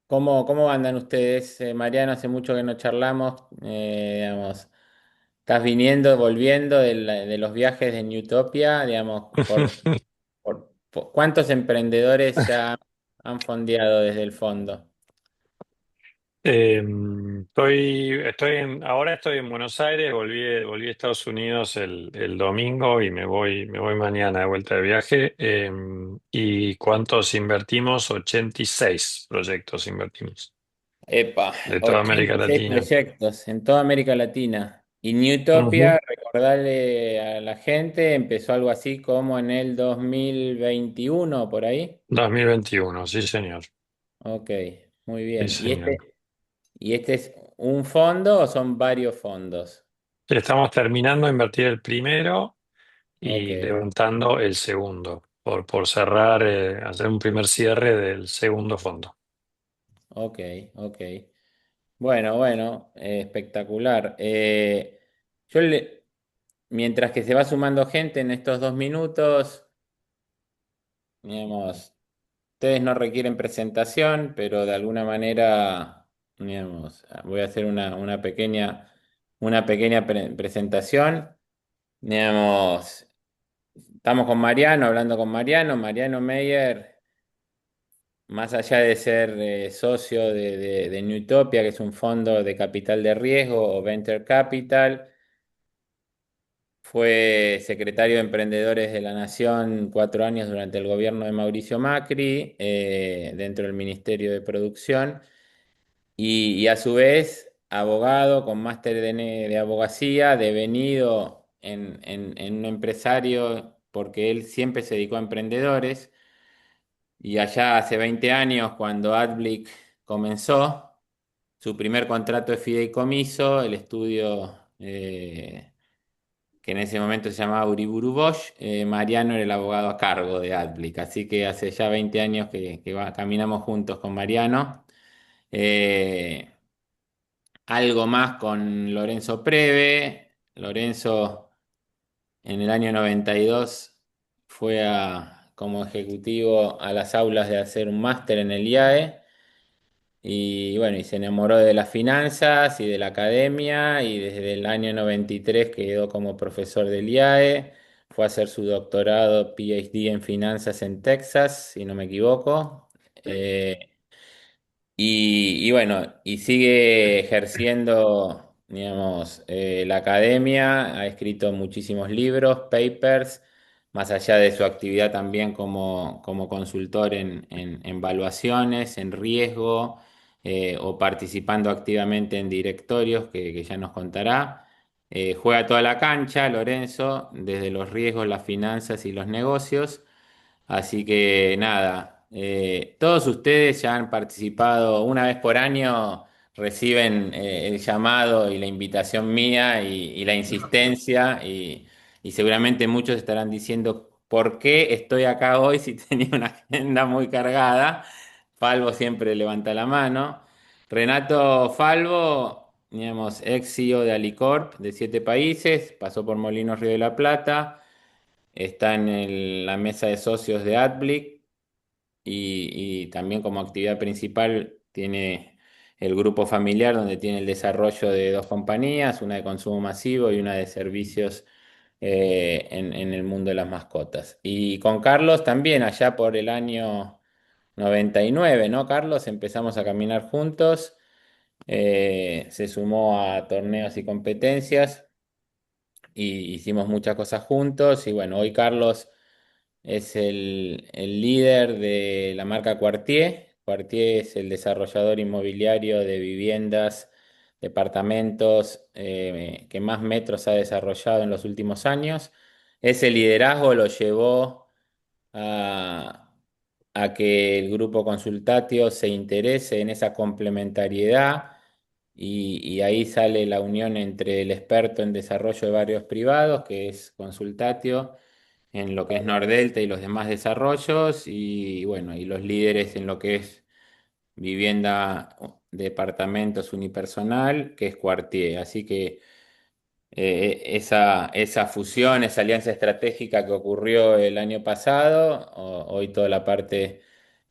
¿Cómo andan ustedes? Mariano, hace mucho que no charlamos. Digamos, ¿estás viniendo, volviendo de los viajes de Newtopia? Digamos, ¿cuántos emprendedores ya han fondeado desde el fondo? Ahora estoy en Buenos Aires, volví a Estados Unidos el domingo y me voy mañana de vuelta de viaje. ¿Y cuántos invertimos? 86 proyectos invertimos Epa, de toda América 86 Latina. proyectos en toda América Latina. Y Ujú. Newtopia, recordarle a la gente, empezó algo así como en el 2021, por ahí. 2021, sí señor, Ok, muy sí bien. señor. ¿Y este es un fondo o son varios fondos? Estamos terminando de invertir el primero Ok, y levantando el segundo, por cerrar, hacer un primer cierre del segundo fondo. ok, ok. Bueno, espectacular. Yo le, mientras que se va sumando gente en estos 2 minutos, digamos, ustedes no requieren presentación, pero de alguna manera, digamos, voy a hacer una pequeña presentación. Digamos, estamos con Mariano, hablando con Mariano. Mariano Meyer, más allá de ser socio de Newtopia, que es un fondo de capital de riesgo o venture capital, fue secretario de Emprendedores de la Nación 4 años durante el gobierno de Mauricio Macri, dentro del Ministerio de Producción, y a su vez abogado con máster de abogacía, devenido en un empresario, porque él siempre se dedicó a emprendedores. Y allá hace 20 años, cuando Adblick comenzó, su primer contrato de fideicomiso, el estudio que en ese momento se llamaba Uriburu Bosch, Mariano era el abogado a cargo de Adblick. Así que hace ya 20 años que caminamos juntos con Mariano. Eh, Algo más con Lorenzo Preve. Lorenzo en el año 92 fue como ejecutivo a las aulas de hacer un máster en el IAE. Y bueno, y se enamoró de las finanzas y de la academia, y desde el año 93 quedó como profesor del IAE. Fue a hacer su doctorado PhD en finanzas en Texas, si no me equivoco. Y bueno, y sigue ejerciendo, digamos, la academia. Ha escrito muchísimos libros, papers, más allá de su actividad también como consultor en valuaciones, en riesgo, o participando activamente en directorios que ya nos contará. Juega toda la cancha, Lorenzo, desde los riesgos, las finanzas y los negocios. Así que nada, todos ustedes ya han participado una vez por año, reciben el llamado y la invitación mía y la insistencia, y seguramente muchos estarán diciendo, ¿por qué estoy acá hoy si tenía una agenda muy cargada? Falvo siempre levanta la mano. Renato Falvo, digamos, ex CEO de Alicorp de 7 países, pasó por Molinos Río de la Plata. Está en la mesa de socios de Adblick, y también como actividad principal tiene el grupo familiar, donde tiene el desarrollo de 2 compañías, una de consumo masivo y una de servicios, en el mundo de las mascotas. Y con Carlos también, allá por el año 99, ¿no, Carlos? Empezamos a caminar juntos. Se sumó a torneos y competencias y hicimos muchas cosas juntos. Y bueno, hoy Carlos es el líder de la marca Quartier. Quartier es el desarrollador inmobiliario de viviendas, departamentos, que más metros ha desarrollado en los últimos años. Ese liderazgo lo llevó a, a que el grupo Consultatio se interese en esa complementariedad, y ahí sale la unión entre el experto en desarrollo de barrios privados, que es Consultatio, en lo que es Nordelta y los demás desarrollos, y bueno, y los líderes en lo que es vivienda, departamentos unipersonal, que es Quartier. Así que esa fusión, esa alianza estratégica que ocurrió el año pasado, hoy toda la parte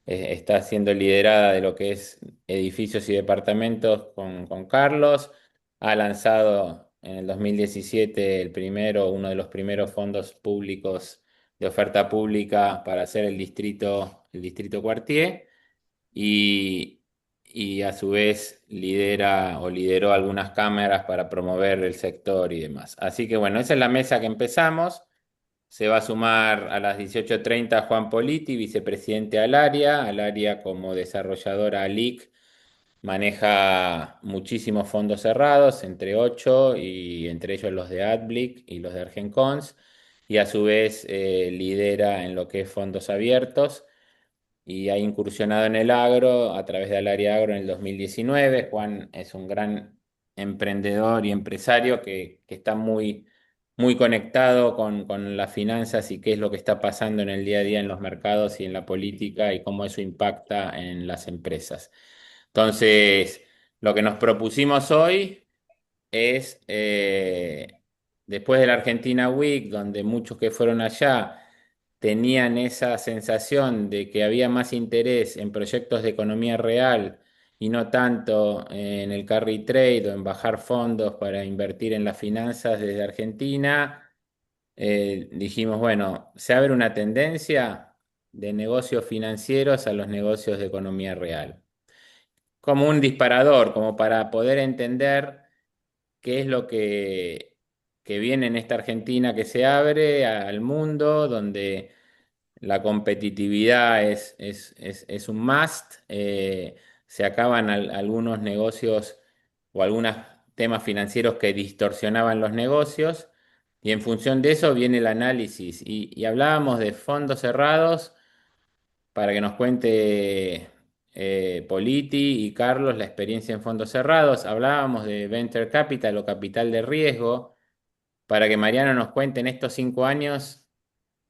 está siendo liderada de lo que es edificios y departamentos con Carlos. Ha lanzado en el 2017 uno de los primeros fondos públicos de oferta pública para hacer el distrito Quartier y, y a su vez lidera o lideró algunas cámaras para promover el sector y demás. Así que bueno, esa es la mesa que empezamos. Se va a sumar a las 18:30 Juan Politi, vicepresidente al área como desarrolladora ALIC. Maneja muchísimos fondos cerrados, entre 8 y entre ellos los de Adblick y los de Argencons, y a su vez lidera en lo que es fondos abiertos y ha incursionado en el agro a través del área agro en el 2019. Juan es un gran emprendedor y empresario que está muy conectado con las finanzas y qué es lo que está pasando en el día a día en los mercados y en la política y cómo eso impacta en las empresas. Entonces, lo que nos propusimos hoy es, después de la Argentina Week, donde muchos que fueron allá tenían esa sensación de que había más interés en proyectos de economía real y no tanto en el carry trade o en bajar fondos para invertir en las finanzas desde Argentina, dijimos, bueno, se abre una tendencia de negocios financieros a los negocios de economía real. Como un disparador, como para poder entender qué es lo que viene en esta Argentina que se abre al mundo, donde la competitividad es un must. Se acaban algunos negocios o algunos temas financieros que distorsionaban los negocios. Y en función de eso viene el análisis. Y hablábamos de fondos cerrados para que nos cuente Politi y Carlos la experiencia en fondos cerrados. Hablábamos de Venture Capital o capital de riesgo, para que Mariano nos cuente en estos 5 años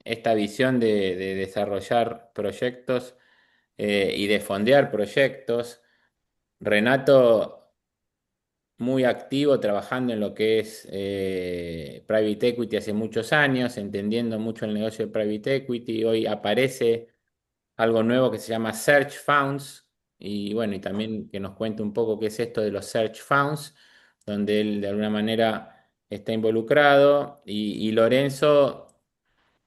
esta visión de desarrollar proyectos y de fondear proyectos. Renato, muy activo trabajando en lo que es private equity hace muchos años, entendiendo mucho el negocio de private equity. Hoy aparece algo nuevo que se llama Search Funds, y bueno, y también que nos cuente un poco qué es esto de los Search Funds, donde él de alguna manera está involucrado, y Lorenzo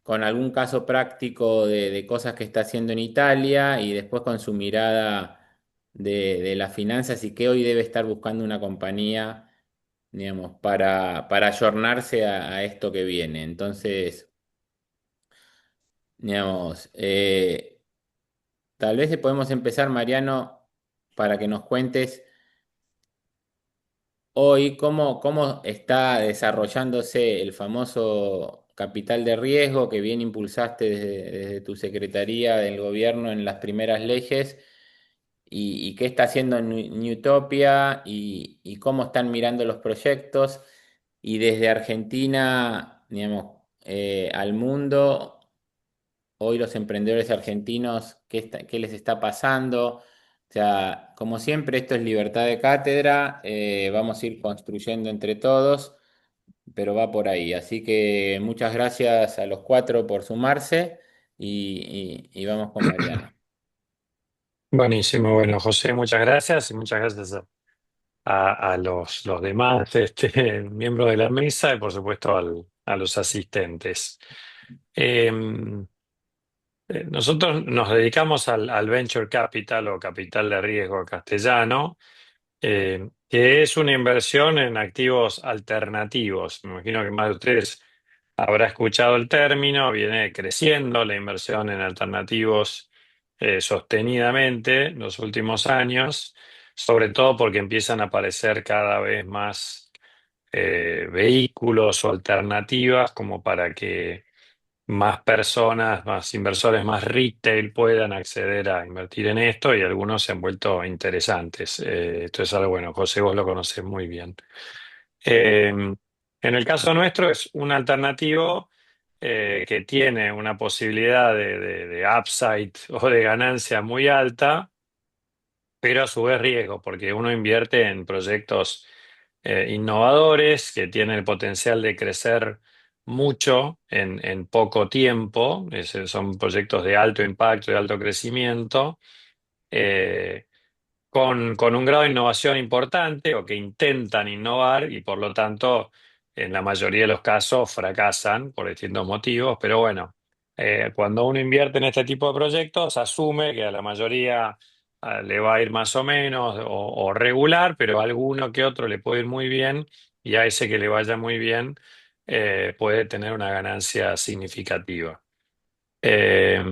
con algún caso práctico de cosas que está haciendo en Italia y después con su mirada de las finanzas y que hoy debe estar buscando una compañía, digamos, para ayornarse a esto que viene. Entonces, digamos, tal vez podemos empezar, Mariano, para que nos cuentes hoy cómo está desarrollándose el famoso capital de riesgo que bien impulsaste desde tu secretaría del gobierno en las primeras leyes y qué está haciendo Newtopia y cómo están mirando los proyectos y desde Argentina, digamos, al mundo. Hoy los emprendedores argentinos, qué les está pasando. O sea, como siempre, esto es libertad de cátedra, vamos a ir construyendo entre todos, pero va por ahí. Así que muchas gracias a los cuatro por sumarse y vamos con Mariano. Buenísimo, bueno, José, muchas gracias y muchas gracias a los demás miembros de la mesa y por supuesto a los asistentes. Eh, Nosotros nos dedicamos al venture capital o capital de riesgo castellano, que es una inversión en activos alternativos. Me imagino que más de ustedes habrá escuchado el término, viene creciendo la inversión en alternativos sostenidamente en los últimos años, sobre todo porque empiezan a aparecer cada vez más vehículos o alternativas como para que más personas, más inversores, más retail puedan acceder a invertir en esto y algunos se han vuelto interesantes. Esto es algo bueno, José, vos lo conocés muy bien. En el caso nuestro es un alternativo que tiene una posibilidad de upside o de ganancia muy alta, pero a su vez riesgo, porque uno invierte en proyectos innovadores que tienen el potencial de crecer mucho en poco tiempo. Son proyectos de alto impacto, de alto crecimiento. eh, con un grado de innovación importante o que intentan innovar y por lo tanto en la mayoría de los casos fracasan por distintos motivos, pero bueno, cuando uno invierte en este tipo de proyectos asume que a la mayoría le va a ir más o menos o regular, pero a alguno que otro le puede ir muy bien y a ese que le vaya muy bien puede tener una ganancia significativa. Eh,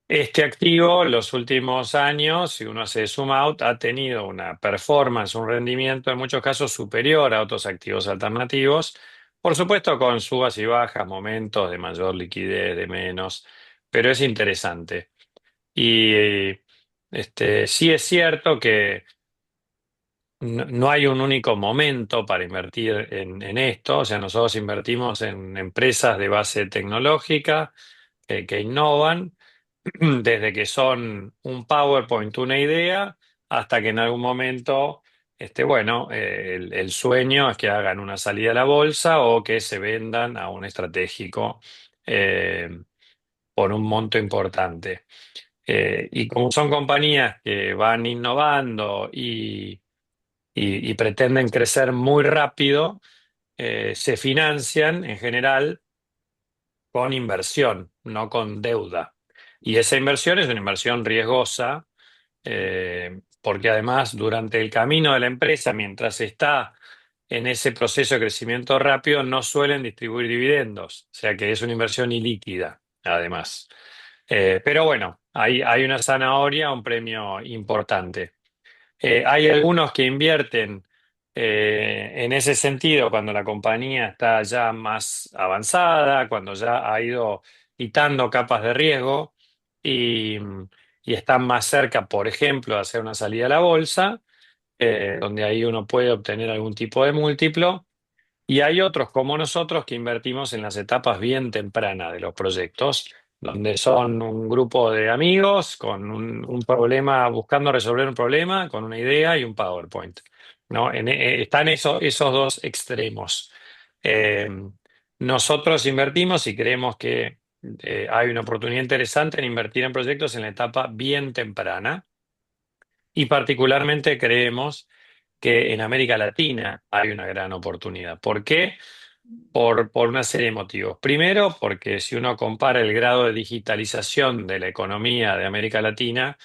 este activo, los últimos años, si uno hace zoom out, ha tenido una performance, un rendimiento en muchos casos superior a otros activos alternativos. Por supuesto, con subas y bajas, momentos de mayor liquidez, de menos, pero es interesante. Y sí es cierto que no hay un único momento para invertir en esto. O sea, nosotros invertimos en empresas de base tecnológica que innovan desde que son un PowerPoint, una idea, hasta que en algún momento, bueno, el sueño es que hagan una salida a la bolsa o que se vendan a un estratégico eh, por un monto importante. Y como son compañías que van innovando y pretenden crecer muy rápido, se financian en general con inversión, no con deuda. Y esa inversión es una inversión riesgosa, porque además durante el camino de la empresa, mientras está en ese proceso de crecimiento rápido, no suelen distribuir dividendos, o sea que es una inversión ilíquida, además. Pero bueno, hay una zanahoria, un premio importante. Hay algunos que invierten en ese sentido cuando la compañía está ya más avanzada, cuando ya ha ido quitando capas de riesgo y, y están más cerca, por ejemplo, de hacer una salida a la bolsa, donde ahí uno puede obtener algún tipo de múltiplo. Y hay otros como nosotros que invertimos en las etapas bien tempranas de los proyectos, donde son un grupo de amigos con un problema, buscando resolver un problema, con una idea y un PowerPoint. ¿No? Están esos dos extremos. Eh, Nosotros invertimos y creemos que hay una oportunidad interesante en invertir en proyectos en la etapa bien temprana. Y particularmente creemos que en América Latina hay una gran oportunidad. ¿Por qué? Por una serie de motivos. Primero, porque si uno compara el grado de digitalización de la economía de América Latina,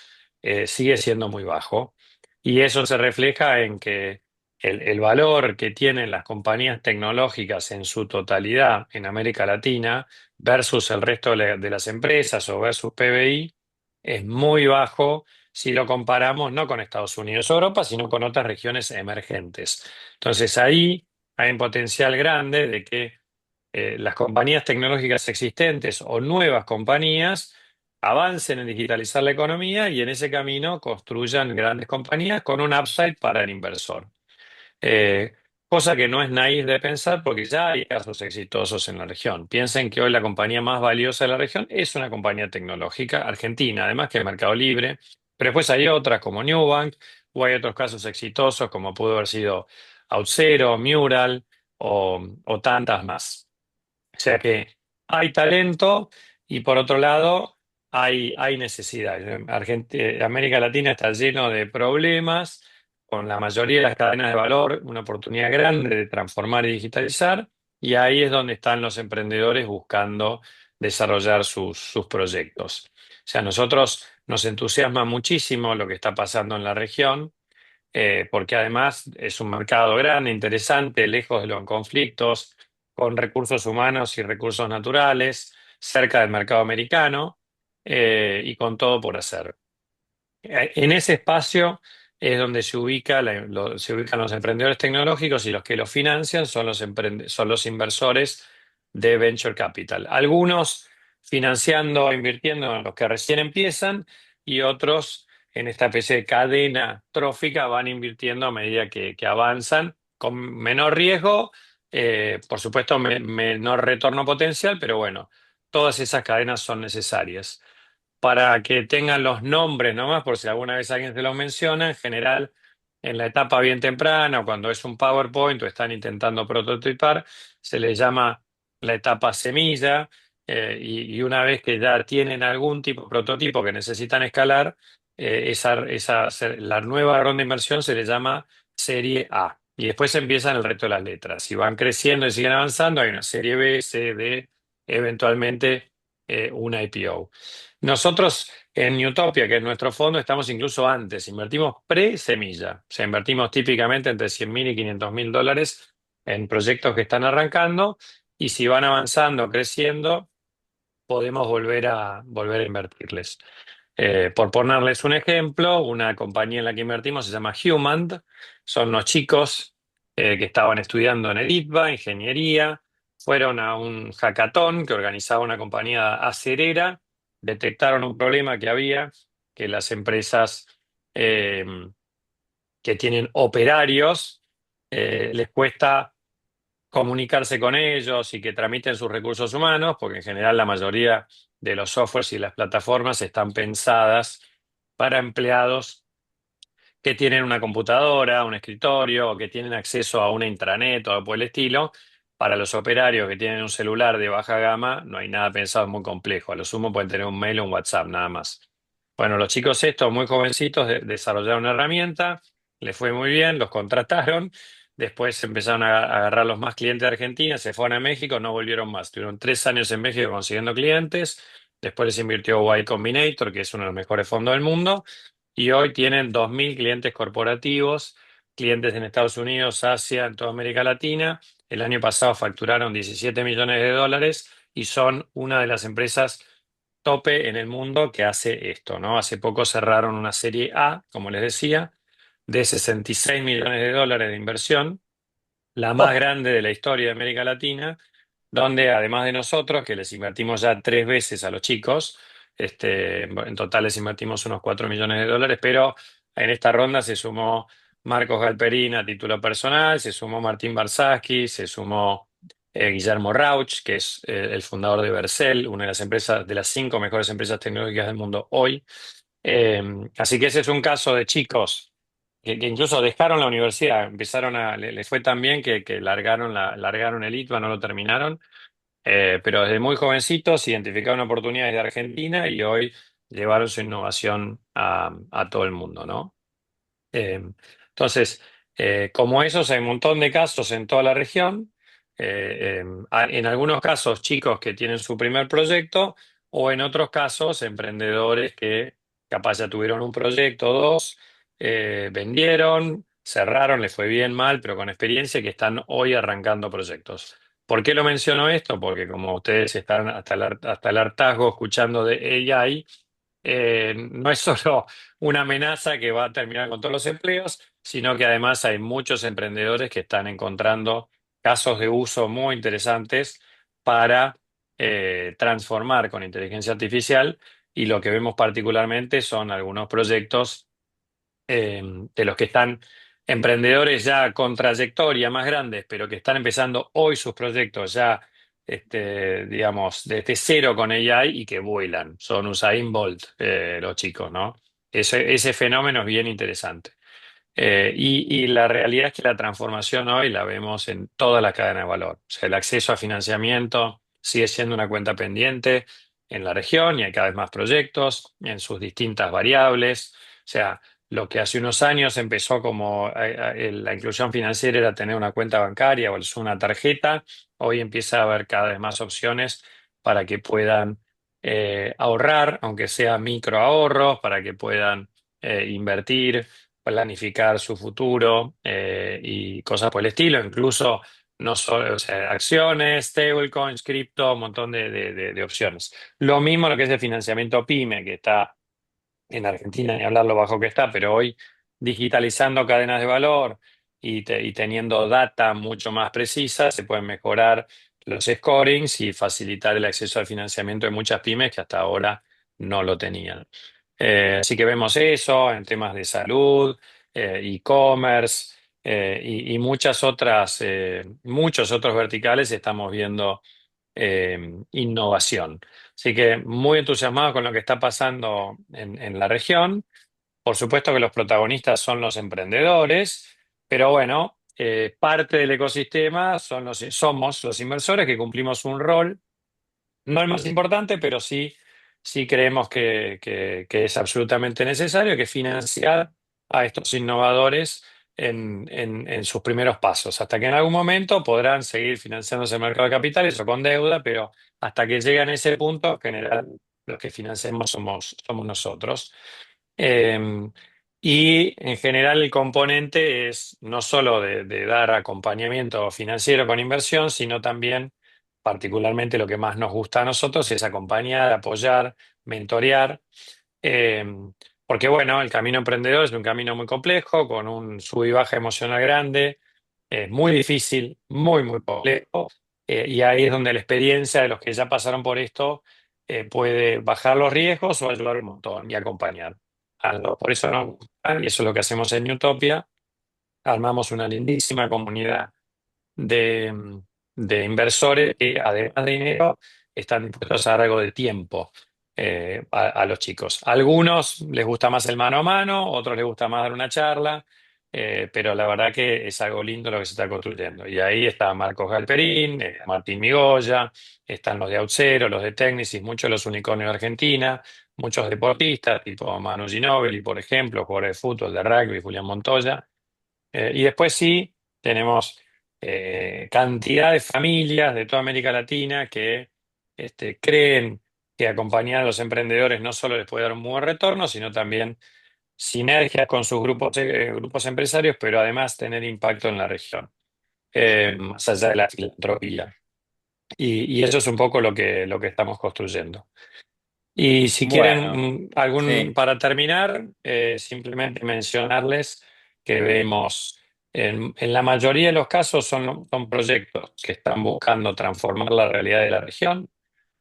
sigue siendo muy bajo. Y eso se refleja en que el valor que tienen las compañías tecnológicas en su totalidad en América Latina versus el resto de las empresas o versus PBI es muy bajo si lo comparamos no con Estados Unidos o Europa, sino con otras regiones emergentes. Entonces ahí hay un potencial grande de que las compañías tecnológicas existentes o nuevas compañías avancen en digitalizar la economía y en ese camino construyan grandes compañías con un upside para el inversor. Eh, Cosa que no es naif de pensar porque ya hay casos exitosos en la región. Piensen que hoy la compañía más valiosa de la región es una compañía tecnológica argentina, además que es Mercado Libre, pero después hay otras como Newbank o hay otros casos exitosos como pudo haber sido Auth0, Mural o tantas más. O sea que hay talento y por otro lado hay necesidad. América Latina está lleno de problemas, con la mayoría de las cadenas de valor, una oportunidad grande de transformar y digitalizar, y ahí es donde están los emprendedores buscando desarrollar sus proyectos. O sea, a nosotros nos entusiasma muchísimo lo que está pasando en la región porque además es un mercado grande, interesante, lejos de los conflictos, con recursos humanos y recursos naturales, cerca del mercado americano y con todo por hacer. En ese espacio es donde se ubican los emprendedores tecnológicos y los que los financian son son los inversores de Venture Capital. Algunos financiando, invirtiendo en los que recién empiezan y otros en esta especie de cadena trófica van invirtiendo a medida que avanzan con menor riesgo, por supuesto menor retorno potencial, pero bueno, todas esas cadenas son necesarias para que tengan los nombres nomás, por si alguna vez alguien se los menciona, en general, en la etapa bien temprana, o cuando es un PowerPoint o están intentando prototipar, se les llama la etapa semilla, y una vez que ya tienen algún tipo de prototipo que necesitan escalar, la nueva ronda de inversión se le llama Serie A. Y después empiezan el resto de las letras. Si van creciendo y siguen avanzando, hay una Serie B, C, D, eventualmente una IPO. Nosotros en Newtopia, que es nuestro fondo, estamos incluso antes, invertimos pre-semilla. O sea, invertimos típicamente entre 100.000 y 500.000 dólares en proyectos que están arrancando, y si van avanzando, creciendo, podemos volver a invertirles. Por ponerles un ejemplo, una compañía en la que invertimos se llama Humand. Son unos chicos que estaban estudiando en el ITBA, ingeniería, fueron a un hackathon que organizaba una compañía acerera, detectaron un problema que había, que las empresas eh, que tienen operarios les cuesta comunicarse con ellos y que tramiten sus recursos humanos, porque en general la mayoría de los softwares y las plataformas están pensadas para empleados que tienen una computadora, un escritorio, o que tienen acceso a una intranet o algo por el estilo. Para los operarios que tienen un celular de baja gama, no hay nada pensado muy complejo. A lo sumo pueden tener un mail o un WhatsApp, nada más. Bueno, los chicos estos, muy jovencitos, desarrollaron una herramienta, les fue muy bien, los contrataron. Después empezaron a agarrar los más clientes de Argentina, se fueron a México, no volvieron más. Tuvieron 3 años en México consiguiendo clientes. Después les invirtió Y Combinator, que es uno de los mejores fondos del mundo, y hoy tienen 2.000 clientes corporativos, clientes en Estados Unidos, Asia, en toda América Latina. El año pasado facturaron 17 millones de dólares y son una de las empresas tope en el mundo que hace esto, ¿no? Hace poco cerraron una serie A, como les decía, de 66 millones de dólares de inversión, la más Oh, grande de la historia de América Latina, donde además de nosotros, que les invertimos ya 3 veces a los chicos, en total les invertimos unos 4 millones de dólares, pero en esta ronda se sumó Marcos Galperín a título personal, se sumó Martín Barsaski, se sumó Guillermo Rauch, que es el fundador de Vercel, una de las empresas, de las 5 mejores empresas tecnológicas del mundo hoy. Eh, Así que ese es un caso de chicos que incluso dejaron la universidad, les fue tan bien que largaron el ITBA, no lo terminaron, pero desde muy jovencitos identificaron oportunidades de Argentina y hoy llevaron su innovación a todo el mundo, ¿no? Eh, entonces, como esos, hay un montón de casos en toda la región. En algunos casos, chicos que tienen su primer proyecto, o en otros casos, emprendedores que capaz ya tuvieron un proyecto o dos, vendieron, cerraron, les fue bien, mal, pero con experiencia, que están hoy arrancando proyectos. ¿Por qué lo menciono esto? Porque como ustedes están hasta el hartazgo escuchando de AI, no es solo una amenaza que va a terminar con todos los empleos, sino que además hay muchos emprendedores que están encontrando casos de uso muy interesantes para transformar con inteligencia artificial, y lo que vemos particularmente son algunos proyectos de los que están emprendedores ya con trayectoria más grandes, pero que están empezando hoy sus proyectos ya, digamos, desde cero con AI, y que vuelan. Son Usain Bolt, los chicos, ¿no? Ese fenómeno es bien interesante. Y la realidad es que la transformación hoy la vemos en toda la cadena de valor. O sea, el acceso a financiamiento sigue siendo una cuenta pendiente en la región, y hay cada vez más proyectos en sus distintas variables. O sea, lo que hace unos años empezó como la inclusión financiera era tener una cuenta bancaria o una tarjeta, hoy empieza a haber cada vez más opciones para que puedan ahorrar, aunque sea micro ahorros, para que puedan invertir, planificar su futuro, y cosas por el estilo, incluso no solo, o sea, acciones, stablecoins, cripto, un montón de opciones. Lo mismo lo que es el financiamiento PYME, que está en Argentina, ni hablar lo bajo que está, pero hoy digitalizando cadenas de valor y teniendo data mucho más precisa, se pueden mejorar los scorings y facilitar el acceso al financiamiento de muchas pymes que hasta ahora no lo tenían. Así que vemos eso en temas de salud, e-commerce, y muchos otros verticales estamos viendo innovación. Así que muy entusiasmado con lo que está pasando en la región. Por supuesto que los protagonistas son los emprendedores, pero bueno, parte del ecosistema somos los inversores que cumplimos un rol, no el más importante, pero sí creemos que es absolutamente necesario que financiar a estos innovadores en sus primeros pasos, hasta que en algún momento podrán seguir financiándose el mercado de capitales o con deuda, pero hasta que lleguen a ese punto, en general, los que financiamos somos nosotros. Eh, y en general el componente es no solo de dar acompañamiento financiero con inversión, sino también, particularmente lo que más nos gusta a nosotros, es acompañar, apoyar, mentorear. eh, Porque bueno, el camino emprendedor es un camino muy complejo, con un sub y baja emocional grande, muy difícil, muy complejo. Y ahí es donde la experiencia de los que ya pasaron por esto puede bajar los riesgos o ayudar un montón y acompañar. Por eso no, y eso es lo que hacemos en Utopia. Armamos una lindísima comunidad de, de inversores que, además de dinero, están dispuestos a dar algo de tiempo a los chicos. A algunos les gusta más el mano a mano, otros les gusta más dar una charla, pero la verdad que es algo lindo lo que se está construyendo. Y ahí está Marcos Galperín, Martín Migoya, están los de Auxero, los de Technicis, muchos de los unicornios de Argentina, muchos deportistas, tipo Manu Ginóbili, por ejemplo, jugadores de fútbol, de rugby, Julián Montoya. Y después sí, tenemos cantidad de familias de toda América Latina que creen que acompañar a los emprendedores no solo les puede dar un buen retorno, sino también sinergias con sus grupos empresarios, pero además tener impacto en la región, más allá de la filantropía. Y eso es un poco lo que estamos construyendo. Y si Bueno, quieren sí. para terminar, simplemente mencionarles que vemos en la mayoría de los casos son proyectos que están buscando transformar la realidad de la región,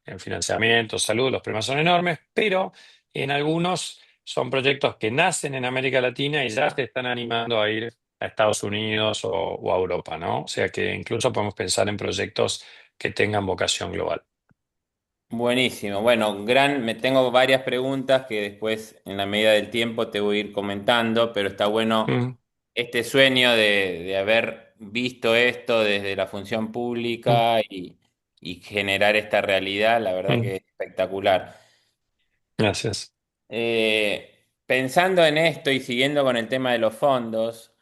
en financiamiento, salud, los problemas son enormes, pero en algunos son proyectos que nacen en América Latina y ya se están animando a ir a Estados Unidos o a Europa, ¿no? O sea que incluso podemos pensar en proyectos que tengan vocación global. Buenísimo. Bueno, me tengo varias preguntas que después, en la medida del tiempo, te voy a ir comentando, pero está bueno Mm, este sueño de haber visto esto desde la función mm, pública y generar esta realidad, la verdad mm. que es espectacular. Gracias. Pensando en esto y siguiendo con el tema de los fondos,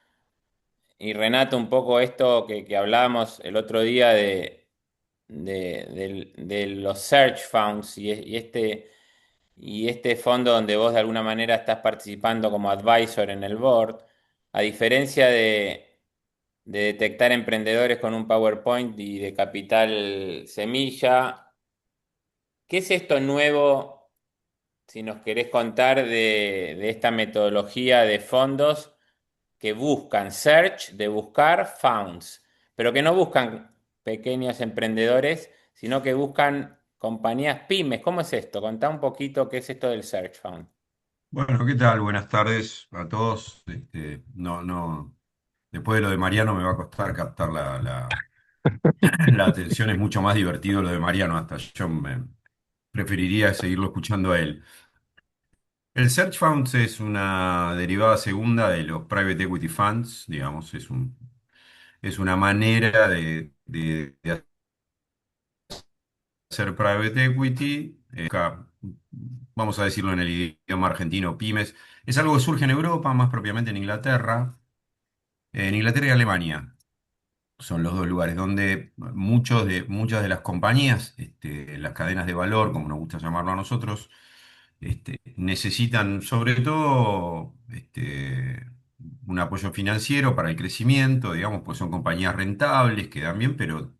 y Renato, un poco esto que hablábamos el otro día de los search funds y este fondo donde vos de alguna manera estás participando como advisor en el board, a diferencia de detectar emprendedores con un PowerPoint y de capital semilla, ¿qué es esto nuevo, si nos querés contar, de esta metodología de fondos que buscan search, de buscar funds, pero que no buscan pequeños emprendedores, sino que buscan compañías pymes? ¿Cómo es esto? Contá un poquito qué es esto del search fund. Bueno, ¿qué tal? Buenas tardes a todos. Después de lo de Mariano me va a costar captar la atención. Es mucho más divertido lo de Mariano, hasta yo preferiría seguirlo escuchando a él. El Search Funds es una derivada segunda de los Private Equity Funds, digamos, es una manera de hacer Private Equity. Vamos a decirlo en el idioma argentino, pymes. Es algo que surge en Europa, más propiamente en Inglaterra. En Inglaterra y Alemania son los dos lugares donde muchas de las compañías, las cadenas de valor, como nos gusta llamarlo a nosotros, necesitan sobre todo un apoyo financiero para el crecimiento, digamos, pues son compañías rentables que dan bien, pero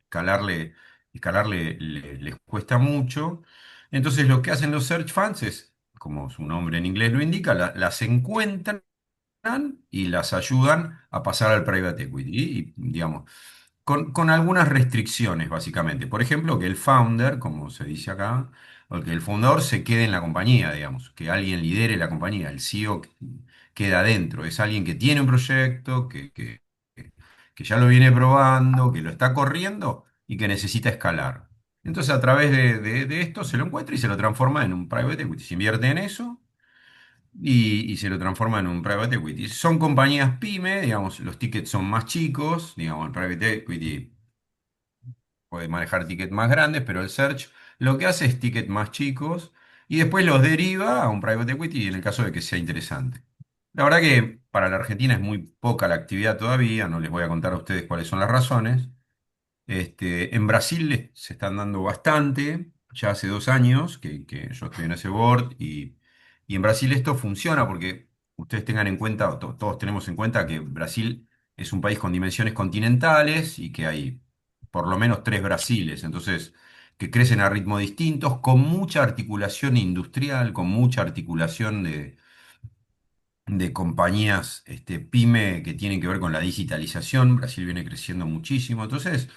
escalarle, escalarle les cuesta mucho. Entonces lo que hacen los search funds es, como su nombre en inglés lo indica, las encuentran y las ayudan a pasar al private equity. Digamos, con algunas restricciones, básicamente. Por ejemplo, que el founder, como se dice acá, o que el fundador se quede en la compañía, digamos, que alguien lidere la compañía, el CEO queda adentro, es alguien que tiene un proyecto, que ya lo viene probando, que lo está corriendo y que necesita escalar. Entonces, a través de esto se lo encuentra y se lo transforma en un private equity. Se invierte en eso y se lo transforma en un private equity. Son compañías pyme, digamos, los tickets son más chicos, digamos, el private equity puede manejar tickets más grandes, pero el search lo que hace es tickets más chicos y después los deriva a un private equity en el caso de que sea interesante. La verdad que para la Argentina es muy poca la actividad todavía, no les voy a contar a ustedes cuáles son las razones. En Brasil se están dando bastante, ya hace 2 años que yo estoy en ese board y en Brasil esto funciona porque ustedes tengan en cuenta, o todos tenemos en cuenta que Brasil es un país con dimensiones continentales y que hay por lo menos 3 Brasiles, entonces que crecen a ritmos distintos, con mucha articulación industrial, con mucha articulación de compañías pyme que tienen que ver con la digitalización. Brasil viene creciendo muchísimo. Entonces,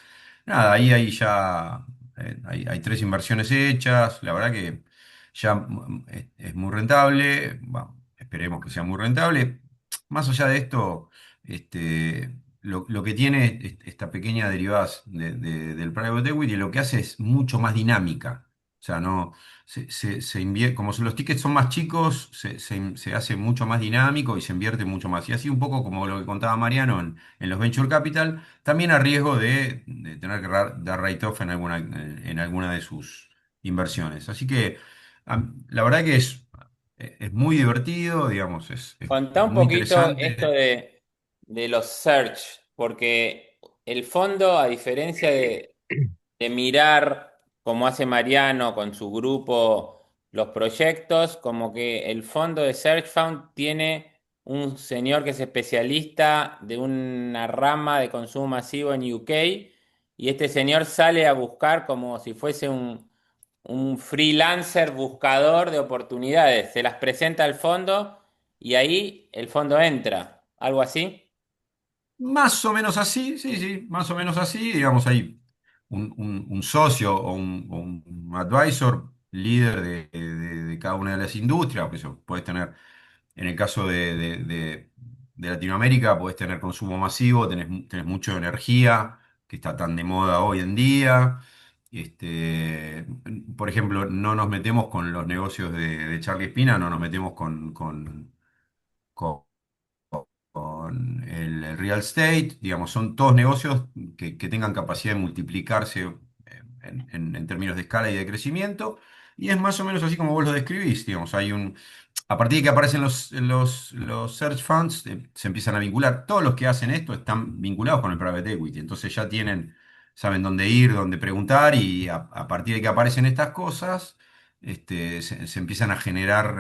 nada, ahí hay ya hay 3 inversiones hechas. La verdad que ya es muy rentable. Bueno, esperemos que sea muy rentable. Más allá de esto, lo que tiene esta pequeña derivada del private equity, lo que hace es mucho más dinámica. O sea, no como los tickets son más chicos, se hace mucho más dinámico y se invierte mucho más. Y así un poco como lo que contaba Mariano en los venture capital, también a riesgo de tener que dar write-off en alguna de sus inversiones. Así que la verdad que es muy divertido, digamos, Contá es un muy poquito esto interesante. de los search, porque el fondo, a diferencia de mirar como hace Mariano con su grupo los proyectos, como que el fondo de Search Fund tiene un señor que es especialista de una rama de consumo masivo en UK y este señor sale a buscar como si fuese un freelancer buscador de oportunidades, se las presenta al fondo y ahí el fondo entra, algo así. Más o menos así, sí, sí, más o menos así, digamos, hay un socio o un advisor, líder de cada una de las industrias, pues eso, puedes tener, en el caso de Latinoamérica, puedes tener consumo masivo, tenés mucho energía, que está tan de moda hoy en día. Este, por ejemplo, no nos metemos con los negocios de Charlie Espina, no nos metemos con con el real estate, digamos, son todos negocios que tengan capacidad de multiplicarse en términos de escala y de crecimiento, y es más o menos así como vos lo describís, digamos, a partir de que aparecen los search funds, se empiezan a vincular, todos los que hacen esto están vinculados con el private equity, entonces ya saben dónde ir, dónde preguntar, y a partir de que aparecen estas cosas, se empiezan a generar,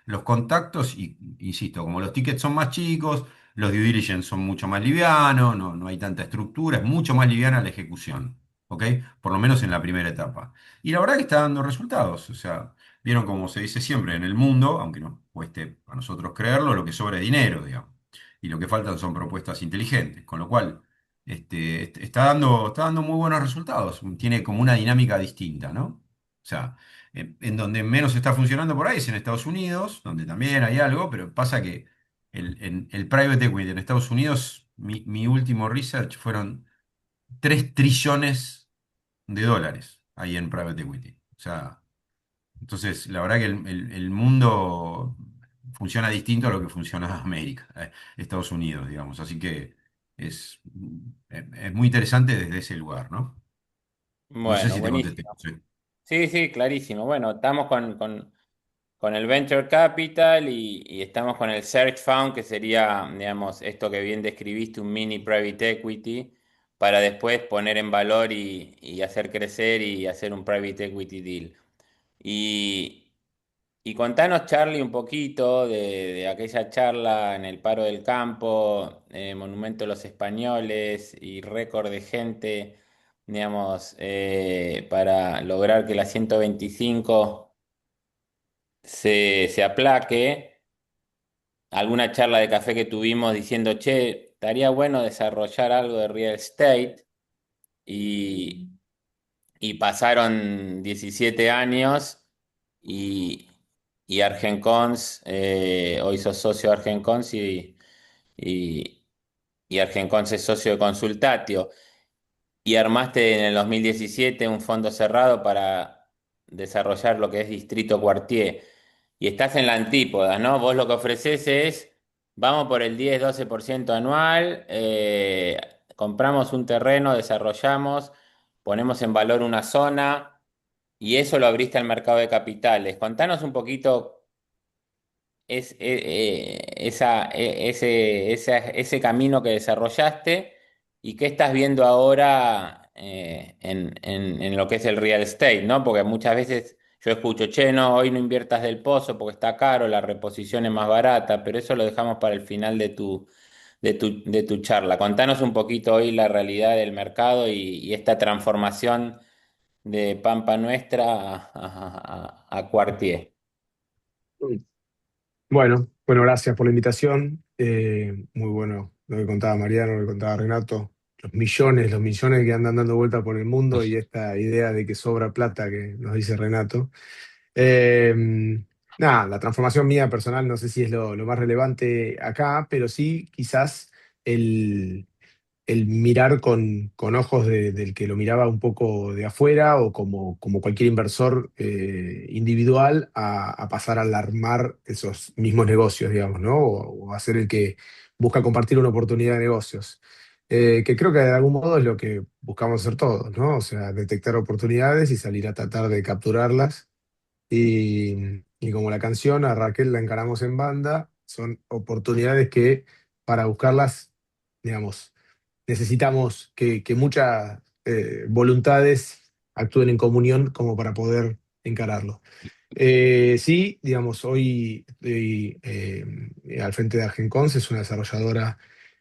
los contactos y, insisto, como los tickets son más chicos, los due diligence son mucho más livianos, no hay tanta estructura, es mucho más liviana la ejecución, ¿ok? Por lo menos en la primera etapa. Y la verdad que está dando resultados, o sea, vieron como se dice siempre en el mundo, aunque nos cueste a nosotros creerlo, lo que sobra es dinero, digamos, y lo que faltan son propuestas inteligentes, con lo cual está dando muy buenos resultados, tiene como una dinámica distinta, ¿no? O sea, en donde menos está funcionando por ahí es en Estados Unidos, donde también hay algo, pero pasa que en el private equity en Estados Unidos, mi último research fueron 3 trillones de dólares ahí en private equity. O sea, entonces la verdad que el mundo funciona distinto a lo que funciona en América, Estados Unidos, digamos. Así que es muy interesante desde ese lugar, ¿no? No sé Bueno, si te contesté. buenísimo. Sí. Sí, sí, clarísimo. Bueno, estamos con el Venture Capital y estamos con el Search Fund, que sería, digamos, esto que bien describiste, un mini private equity, para después poner en valor y hacer crecer y hacer un private equity deal. Y, y contanos, Charlie, un poquito de aquella charla en el Paro del Campo, Monumento a los Españoles y récord de gente, digamos, para lograr que la 125 se aplaque. Alguna charla de café que tuvimos diciendo, che, estaría bueno desarrollar algo de real estate y, y pasaron 17 años y Argencons, hoy sos socio de Argencons y, y Argencons es socio de Consultatio y armaste en el 2017 un fondo cerrado para desarrollar lo que es Distrito Quartier. y estás en la antípoda, ¿no? Vos lo que ofreces es, vamos por el 10-12% anual, compramos un terreno, desarrollamos, ponemos en valor una zona y eso lo abriste al mercado de capitales. Contanos un poquito ese camino que desarrollaste y qué estás viendo ahora en lo que es el real estate, ¿no? Porque muchas veces yo escucho, che, no, hoy no inviertas del pozo porque está caro, la reposición es más barata, pero eso lo dejamos para el final de tu charla. Contanos un poquito hoy la realidad del mercado y esta transformación de Pampa Nuestra a Quartier. Bueno, gracias por la invitación. Muy bueno lo que contaba Mariano, lo que contaba Renato. Los millones que andan dando vuelta por el mundo y esta idea de que sobra plata que nos dice Renato. Eh, Nada, la transformación mía personal no sé si es lo más relevante acá, pero sí quizás el mirar con ojos del que lo miraba un poco de afuera o como cualquier inversor individual a pasar a alarmar esos mismos negocios, digamos, ¿no? O a ser el que busca compartir una oportunidad de negocios. Que creo que de algún modo es lo que buscamos hacer todos, ¿no? O sea, detectar oportunidades y salir a tratar de capturarlas. Y como la canción, a Raquel la encaramos en banda, son oportunidades que para buscarlas, digamos, necesitamos que muchas voluntades actúen en comunión como para poder encararlo. Sí, digamos, hoy estoy al frente de Argencons, es una desarrolladora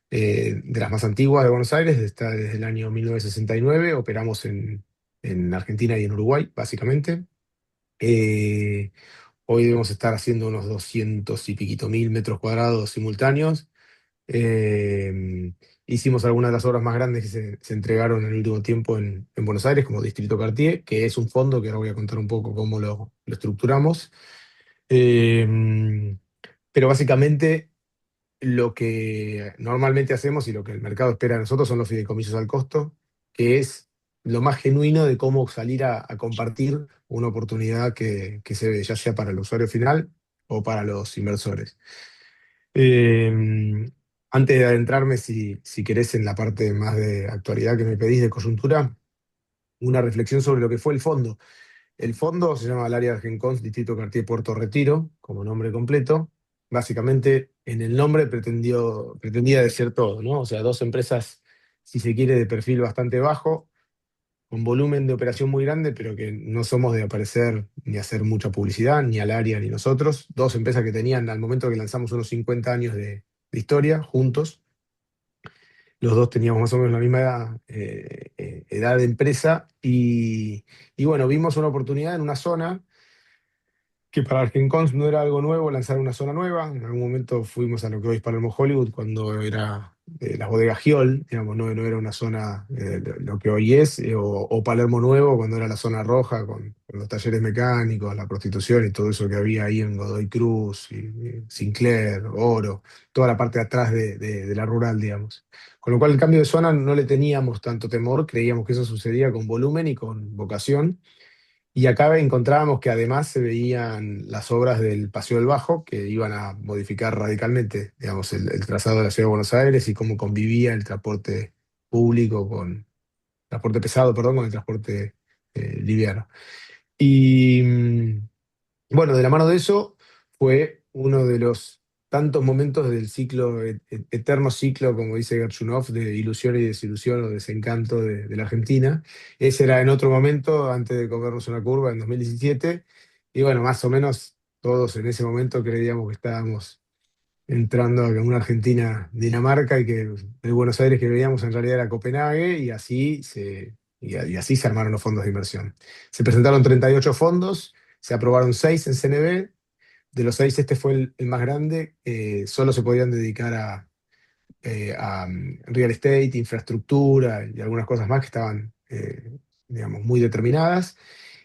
de las más antiguas de Buenos Aires, está desde el año 1969, operamos en Argentina y en Uruguay, básicamente. Eh, Hoy debemos estar haciendo unos 200 y piquito mil metros cuadrados simultáneos. Eh, Hicimos algunas de las obras más grandes que se entregaron en el último tiempo en Buenos Aires, como Distrito Cartier, que es un fondo que ahora voy a contar un poco cómo lo estructuramos. Eh, pero básicamente lo que normalmente hacemos y lo que el mercado espera de nosotros son los fideicomisos al costo, que es lo más genuino de cómo salir a compartir una oportunidad que se ve, ya sea para el usuario final o para los inversores. Eh, Antes de adentrarme, si querés, en la parte más de actualidad que me pedís de coyuntura, una reflexión sobre lo que fue el fondo. El fondo se llama el área de Argencons, Distrito Cartier Puerto Retiro, como nombre completo. Básicamente, en el nombre pretendía decir todo, ¿no? O sea, dos empresas, si se quiere, de perfil bastante bajo, con volumen de operación muy grande, pero que no somos de aparecer ni hacer mucha publicidad, ni al área ni nosotros. Dos empresas que tenían al momento que lanzamos unos 50 años de historia juntos. Los dos teníamos más o menos la misma edad de empresa y bueno, vimos una oportunidad en una zona que para Argencons no era algo nuevo lanzar una zona nueva. En algún momento fuimos a lo que hoy es Palermo Hollywood, cuando era las bodegas Giol, digamos, no era una zona lo que hoy es, o Palermo Nuevo, cuando era la zona roja, con los talleres mecánicos, la prostitución y todo eso que había ahí en Godoy Cruz, y Sinclair, Oro, toda la parte de atrás de la rural, digamos. Con lo cual el cambio de zona no le teníamos tanto temor, creíamos que eso sucedía con volumen y con vocación. Y acá encontrábamos que además se veían las obras del Paseo del Bajo, que iban a modificar radicalmente, digamos, el trazado de la Ciudad de Buenos Aires y cómo convivía el transporte público transporte pesado, perdón, con el transporte liviano. Y bueno, de la mano de eso fue uno de los tantos momentos del ciclo, eterno ciclo, como dice Gershunov, de ilusión y desilusión o desencanto de la Argentina. Ese era en otro momento, antes de comernos una curva en 2017. Y bueno, más o menos todos en ese momento creíamos que estábamos entrando a una Argentina-Dinamarca y que el Buenos Aires que veíamos en realidad era Copenhague y así se armaron los fondos de inversión. Se presentaron 38 fondos, se aprobaron 6 en CNB. De los 6 este fue el más grande. Solo se podían dedicar a real estate, infraestructura y algunas cosas más que estaban, digamos, muy determinadas.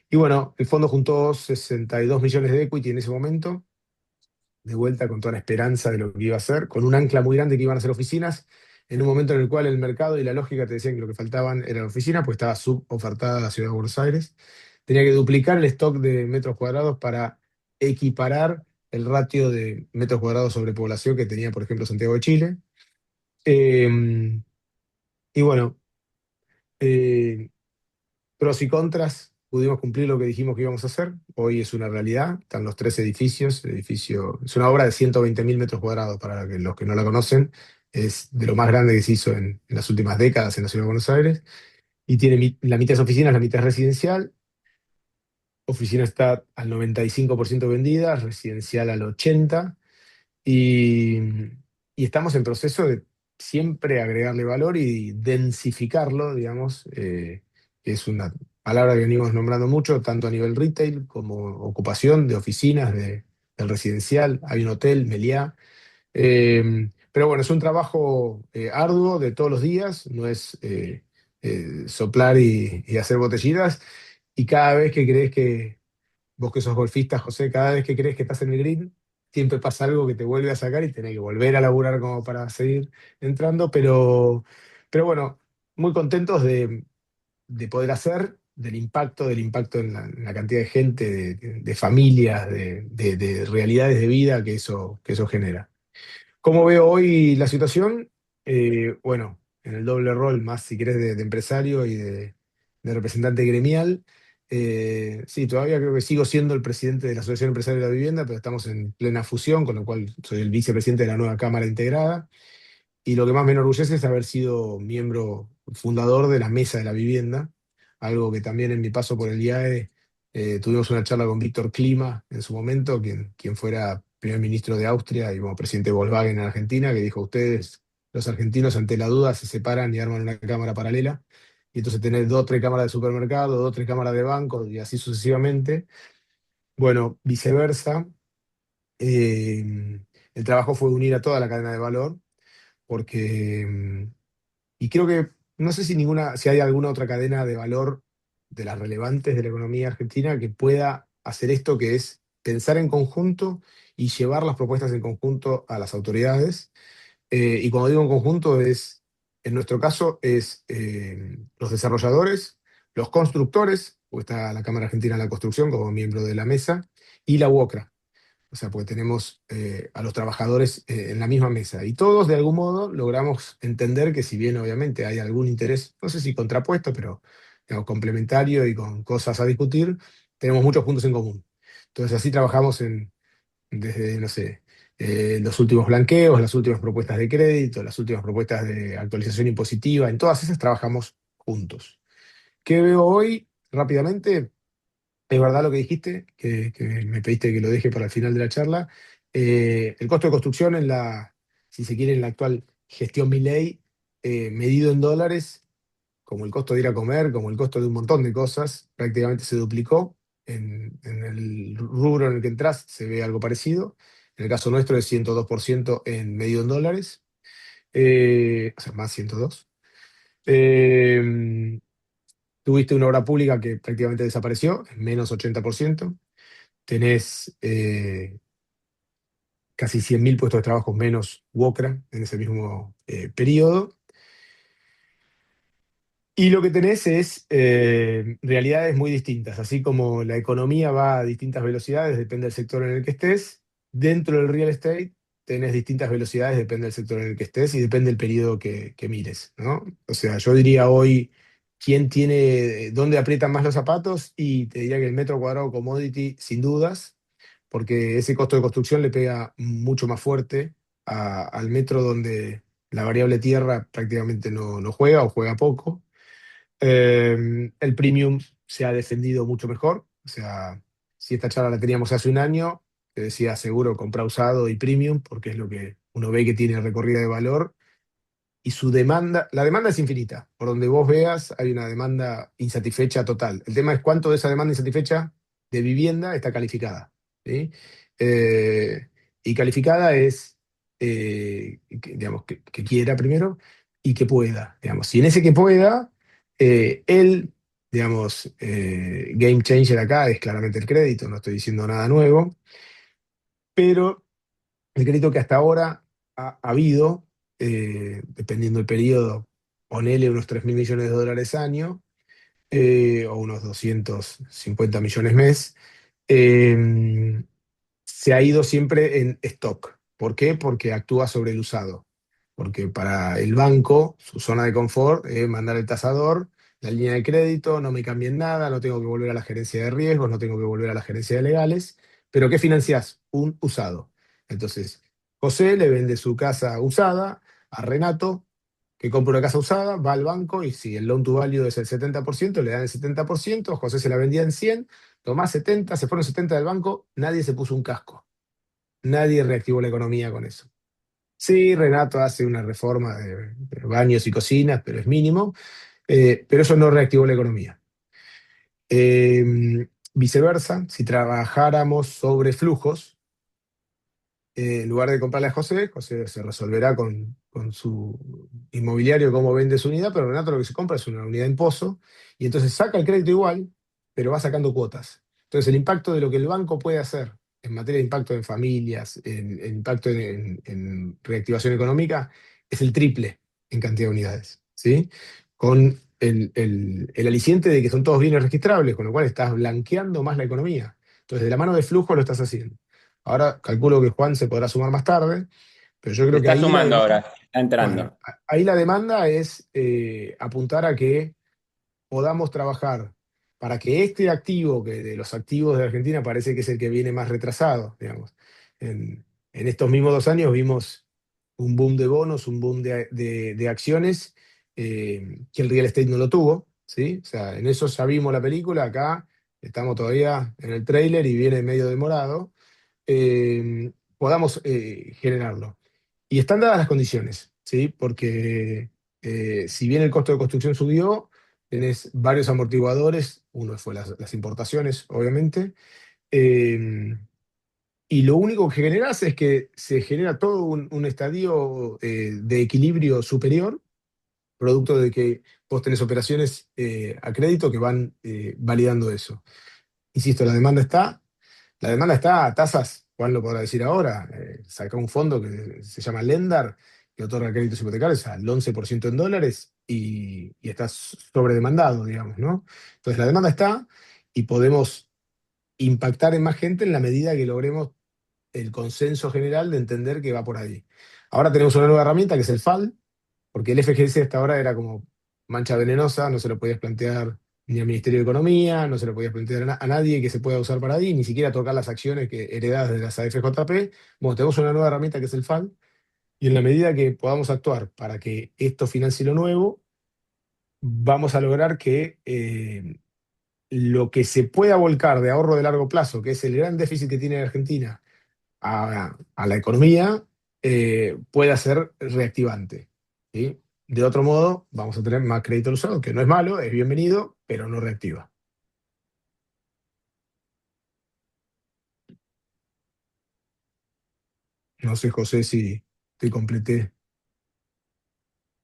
Y bueno, el fondo juntó 62 millones de equity en ese momento, de vuelta con toda la esperanza de lo que iba a ser, con un ancla muy grande que iban a ser oficinas, en un momento en el cual el mercado y la lógica te decían que lo que faltaban eran oficinas, pues estaba subofertada la ciudad de Buenos Aires. Tenía que duplicar el stock de metros cuadrados para equiparar el ratio de metros cuadrados sobre población que tenía, por ejemplo, Santiago de Chile. Eh, y bueno, eh, pros y contras, pudimos cumplir lo que dijimos que íbamos a hacer. Hoy es una realidad, están los tres edificios. El edificio es una obra de 120.000 metros cuadrados, para los que no la conocen. Es de lo más grande que se hizo en las últimas décadas en la ciudad de Buenos Aires. Y tiene la mitad es oficinas, la mitad es residencial. Oficina está al 95% vendida, residencial al 80%. Y, y estamos en proceso de siempre agregarle valor y densificarlo, digamos, que es una palabra que venimos nombrando mucho, tanto a nivel retail como ocupación de oficinas, del residencial. Hay un hotel, Meliá. Pero bueno, es un trabajo arduo de todos los días, no es soplar y hacer botellitas. Y cada vez que crees que, vos que sos golfista, José, cada vez que crees que estás en el green, siempre pasa algo que te vuelve a sacar y tenés que volver a laburar como para seguir entrando. Pero bueno, muy contentos de poder hacer, del impacto en la cantidad de gente, de familias, de realidades de vida que eso genera. ¿Cómo veo hoy la situación? Bueno, en el doble rol, más si querés, de empresario y de representante gremial. Sí, todavía creo que sigo siendo el presidente de la Asociación Empresaria de la Vivienda, pero estamos en plena fusión, con lo cual soy el vicepresidente de la nueva Cámara Integrada. Y lo que más me enorgullece es haber sido miembro fundador de la Mesa de la Vivienda, algo que también en mi paso por el IAE tuvimos una charla con Víctor Klima en su momento, quien fuera primer ministro de Austria y como presidente de Volkswagen en Argentina, que dijo: ustedes, los argentinos, ante la duda se separan y arman una cámara paralela, y entonces tenés dos o tres cámaras de supermercado, dos o tres cámaras de banco, y así sucesivamente. Bueno, viceversa, el trabajo fue unir a toda la cadena de valor, porque y creo que, no sé si hay alguna otra cadena de valor de las relevantes de la economía argentina que pueda hacer esto, que es pensar en conjunto y llevar las propuestas en conjunto a las autoridades. Y cuando digo en conjunto en nuestro caso, es los desarrolladores, los constructores, porque está la Cámara Argentina de la Construcción como miembro de la mesa, y la UOCRA. O sea, porque tenemos a los trabajadores en la misma mesa. Y todos, de algún modo, logramos entender que, si bien obviamente hay algún interés, no sé si contrapuesto, pero digamos, complementario y con cosas a discutir, tenemos muchos puntos en común. Entonces así trabajamos desde, no sé, los últimos blanqueos, las últimas propuestas de crédito, las últimas propuestas de actualización impositiva. En todas esas trabajamos juntos. ¿Qué veo hoy? Rápidamente. Es verdad lo que dijiste, que me pediste que lo deje para el final de la charla. El costo de construcción si se quiere, en la actual gestión Milei, medido en dólares, como el costo de ir a comer, como el costo de un montón de cosas, prácticamente se duplicó. En el rubro en el que entras se ve algo parecido. En el caso nuestro es 102% en medido en dólares, o sea, más 102. Eh, Tuviste una obra pública que prácticamente desapareció, menos 80%. Tenés casi 100.000 puestos de trabajo menos UOCRA en ese mismo periodo. Y lo que tenés es realidades muy distintas. Así como la economía va a distintas velocidades, depende del sector en el que estés. Dentro del real estate tenés distintas velocidades, depende del sector en el que estés y depende del periodo que mires, ¿no? O sea, yo diría hoy quién tiene, dónde aprietan más los zapatos, y te diría que el metro cuadrado commodity, sin dudas, porque ese costo de construcción le pega mucho más fuerte al metro, donde la variable tierra prácticamente no juega o juega poco. El premium se ha defendido mucho mejor. O sea, si esta charla la teníamos hace un año, te decía seguro compra usado y premium, porque es lo que uno ve que tiene recorrida de valor. Y la demanda es infinita. Por donde vos veas, hay una demanda insatisfecha total. El tema es cuánto de esa demanda insatisfecha de vivienda está calificada. ¿Sí? Eh, y calificada es, digamos, que quiera primero y que pueda. Digamos. Si en ese que pueda, el, digamos, game changer acá es claramente el crédito, no estoy diciendo nada nuevo, pero el crédito que hasta ahora ha habido, dependiendo del periodo, ponele unos 3.000 millones de dólares año, o unos 250 millones mes. eh, se ha ido siempre en stock. ¿Por qué? Porque actúa sobre el usado. Porque para el banco, su zona de confort es mandar el tasador, la línea de crédito, no me cambien nada, no tengo que volver a la gerencia de riesgos, no tengo que volver a la gerencia de legales. ¿Pero qué financiás? Un usado. Entonces, José le vende su casa usada a Renato, que compra una casa usada, va al banco y si el loan to value es el 70%, le dan el 70%, José se la vendía en 100, tomás 70, se fueron 70 del banco, nadie se puso un casco, nadie reactivó la economía con eso. Sí, Renato hace una reforma de baños y cocinas, pero es mínimo, pero eso no reactivó la economía. Viceversa, si trabajáramos sobre flujos, en lugar de comprarle a José, José se resolverá con su inmobiliario cómo vende su unidad, pero Renato lo que se compra es una unidad en pozo, y entonces saca el crédito igual, pero va sacando cuotas. Entonces el impacto de lo que el banco puede hacer en materia de impacto en familias, en impacto en reactivación económica, es el triple en cantidad de unidades, ¿sí? Con el aliciente de que son todos bienes registrables, con lo cual estás blanqueando más la economía. Entonces de la mano de flujo lo estás haciendo. Ahora calculo que Juan se podrá sumar más tarde, pero yo Se creo que está ahí sumando ahora, está bueno, entrando. ahí la demanda es apuntar a que podamos trabajar para que este activo, que de los activos de Argentina parece que es el que viene más retrasado, digamos. En estos mismos 2 años vimos un boom de bonos, un boom de acciones, que el real estate no lo tuvo, ¿sí? O sea, en eso ya vimos la película, acá estamos todavía en el tráiler y viene medio demorado, podamos generarlo. Y están dadas las condiciones, ¿sí? Porque si bien el costo de construcción subió, tenés varios amortiguadores, uno fue las importaciones, obviamente, eh, y lo único que generás es que se genera todo un estadio de equilibrio superior, producto de que vos tenés operaciones a crédito que van validando eso. Insisto, la demanda está a tasas, Juan lo podrá decir ahora, saca un fondo que se llama Lendar, que otorga créditos hipotecarios al 11% en dólares y está sobredemandado, digamos, ¿no? Entonces la demanda está y podemos impactar en más gente en la medida que logremos el consenso general de entender que va por ahí. Ahora tenemos una nueva herramienta que es el FAL, porque el FGS hasta ahora era como mancha venenosa, no se lo podías plantear ni al Ministerio de Economía, no se lo podías plantear a nadie que se pueda usar para ahí, ni siquiera tocar las acciones que heredadas de las AFJP. Bueno, tenemos una nueva herramienta que es el FAL, y en la medida que podamos actuar para que esto financie lo nuevo, vamos a lograr que lo que se pueda volcar de ahorro de largo plazo, que es el gran déficit que tiene Argentina, a la economía, pueda ser reactivante, ¿sí? De otro modo, vamos a tener más crédito al usado, que no es malo, es bienvenido, pero no reactiva. No sé, José, si te completé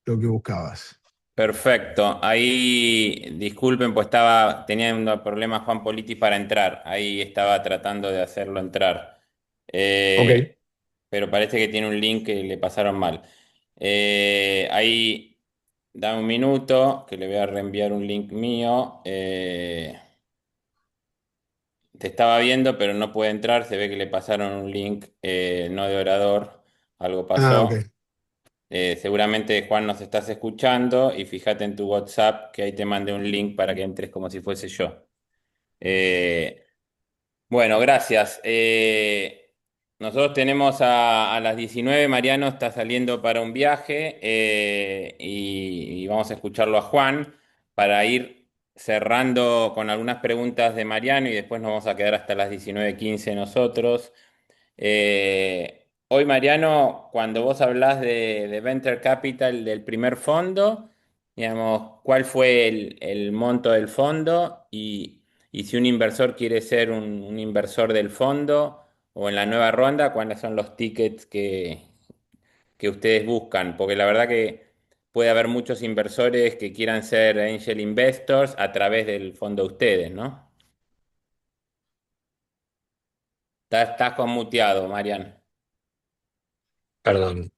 lo que buscabas. Perfecto. Ahí, disculpen, pues estaba teniendo problemas Juan Politi para entrar. Ahí estaba tratando de hacerlo entrar. Ok, Pero parece que tiene un link que le pasaron mal. Ahí, dame un minuto, que le voy a reenviar un link mío. Te estaba viendo, pero no puede entrar. Se ve que le pasaron un link no de orador. Algo ok. pasó. Seguramente Juan nos estás escuchando y fíjate en tu WhatsApp que ahí te mandé un link para que entres como si fuese yo. Eh, bueno, gracias. Nosotros tenemos a las 19, Mariano está saliendo para un viaje y vamos a escucharlo a Juan para ir cerrando con algunas preguntas de Mariano y después nos vamos a quedar hasta las 19:15 nosotros. Hoy, Mariano, cuando vos hablás de Venture Capital del primer fondo, digamos, ¿cuál fue el monto del fondo? Y si un inversor quiere ser un inversor del fondo o en la nueva ronda, ¿cuáles son los tickets que ustedes buscan? Porque la verdad que puede haber muchos inversores que quieran ser angel investors a través del fondo de ustedes, ¿no? Estás conmuteado, Mariano. Perdón.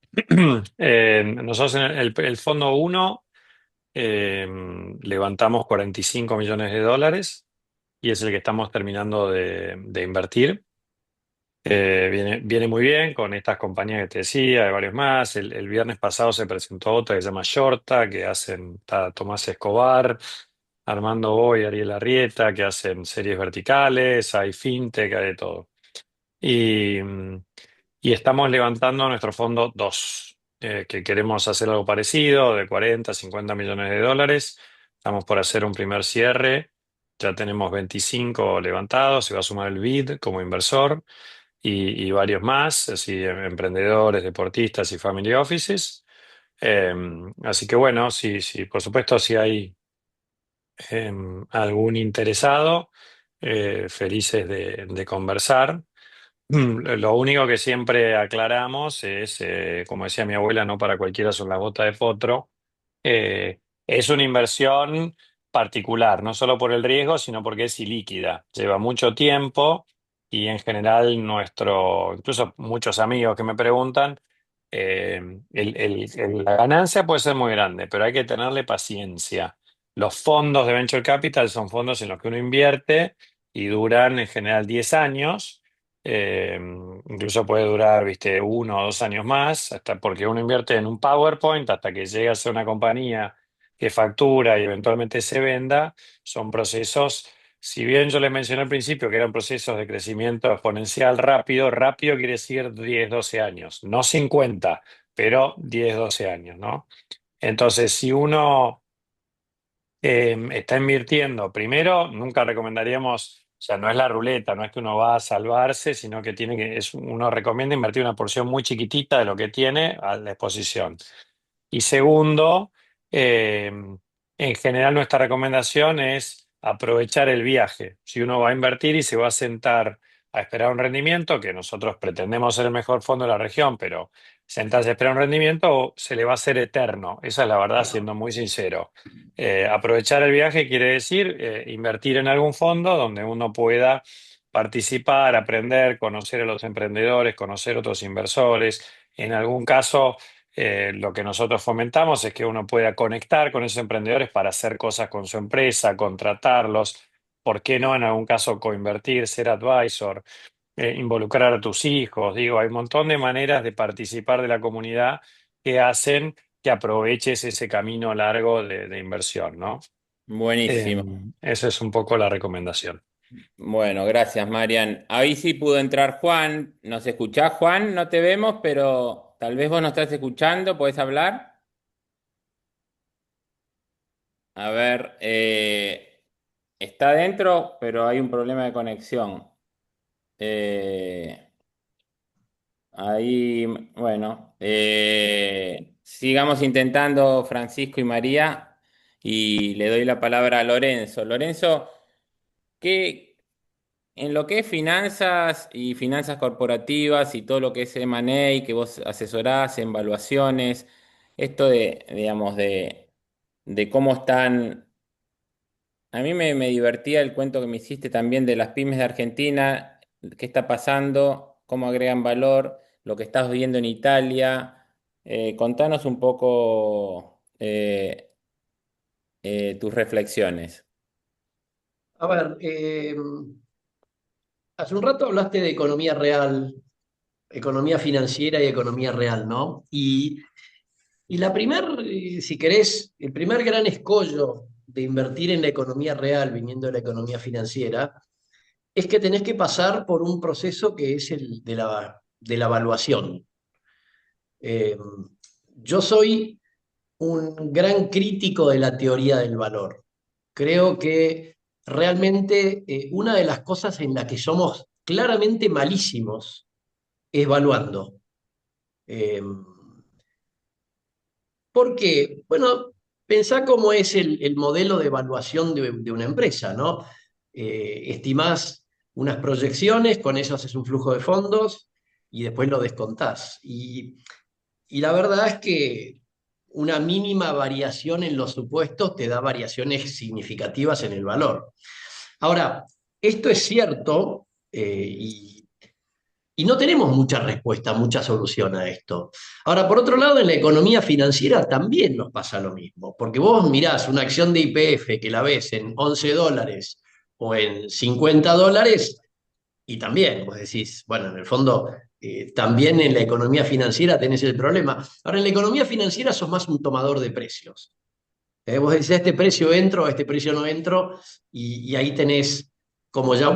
Nosotros en el fondo uno eh, levantamos 45 millones de dólares y es el que estamos terminando de invertir. Viene muy bien con estas compañías que te decía, de varios más. El viernes pasado se presentó otra que se llama Shorta, que está Tomás Escobar, Armando Boy, Ariel Arrieta, que hacen series verticales, hay fintech, hay de todo. Y, mm, y estamos levantando nuestro fondo 2, que queremos hacer algo parecido, de 40, 50 millones de dólares. Estamos por hacer un primer cierre. Ya tenemos 25 levantados, se va a sumar el BID como inversor y varios más, así emprendedores, deportistas y family offices. Eh, Así que bueno, sí, por supuesto, si hay algún interesado, felices de conversar. Lo único que siempre aclaramos es, como decía mi abuela, no para cualquiera son las botas de potro. Es una inversión particular, no solo por el riesgo, sino porque es ilíquida. Lleva mucho tiempo y en general incluso muchos amigos que me preguntan, la ganancia puede ser muy grande, pero hay que tenerle paciencia. Los fondos de Venture Capital son fondos en los que uno invierte y duran en general 10 años. Eh, Incluso puede durar, viste, 1 o 2 años más, hasta porque uno invierte en un PowerPoint hasta que llega a ser una compañía que factura y eventualmente se venda. Son procesos, si bien yo les mencioné al principio que eran procesos de crecimiento exponencial rápido, rápido quiere decir 10 12 años, no 50, pero 10 12 años, ¿no? Entonces, si uno está invirtiendo. Primero, nunca recomendaríamos, o sea, no es la ruleta, no es que uno va a salvarse, sino que uno recomienda invertir una porción muy chiquitita de lo que tiene a la exposición. Y segundo, en general nuestra recomendación es aprovechar el viaje. Si uno va a invertir y se va a sentar a esperar un rendimiento, que nosotros pretendemos ser el mejor fondo de la región, pero sentarse a esperar un rendimiento se le va a hacer eterno. Esa es la verdad, siendo muy sincero. Aprovechar el viaje quiere decir invertir en algún fondo donde uno pueda participar, aprender, conocer a los emprendedores, conocer otros inversores. En algún caso, lo que nosotros fomentamos es que uno pueda conectar con esos emprendedores para hacer cosas con su empresa, contratarlos. ¿Por qué no en algún caso coinvertir, ser advisor, involucrar a tus hijos? Digo, hay un montón de maneras de participar de la comunidad que hacen que aproveches ese camino largo de inversión, ¿no? Eh, Buenísimo. Esa es un poco la recomendación. Bueno, gracias, Marian. Ahí sí pudo entrar Juan. ¿Nos escuchás, Juan? No te vemos, pero tal vez vos nos estás escuchando. ¿Podés hablar? A ver, está dentro, pero hay un problema de conexión. Eh, Ahí, bueno, sigamos intentando, Francisco y María, y le doy la palabra a Lorenzo. Lorenzo, ¿qué, en lo que es finanzas y finanzas corporativas y todo lo que es M&A que vos asesorás en valuaciones, esto de, digamos, de cómo están. A mí me divertía el cuento que me hiciste también de las pymes de Argentina, qué está pasando, cómo agregan valor, lo que estás viendo en Italia. Contanos un poco tus reflexiones. A ver, hace un rato hablaste de economía real, economía financiera y economía real, ¿no? Y la primer, si querés, el primer gran escollo de invertir en la economía real viniendo de la economía financiera es que tenés que pasar por un proceso que es el de la evaluación. Eh, yo soy un gran crítico de la teoría del valor. Creo que realmente una de las cosas en las que somos claramente malísimos es evaluando. Eh, Porque, bueno, pensá cómo es el modelo de evaluación de una empresa, ¿no? Estimás unas proyecciones, con eso haces un flujo de fondos y después lo descontás. Y la verdad es que una mínima variación en los supuestos te da variaciones significativas en el valor. Ahora, esto es cierto y no tenemos mucha respuesta, mucha solución a esto. Ahora, por otro lado, en la economía financiera también nos pasa lo mismo, porque vos mirás una acción de YPF que la ves en $11 o en $50 Y también, vos decís, bueno, en el fondo, también en la economía financiera tenés el problema. Ahora, en la economía financiera sos más un tomador de precios. Vos decís, a este precio entro, a este precio no entro, y ahí tenés como ya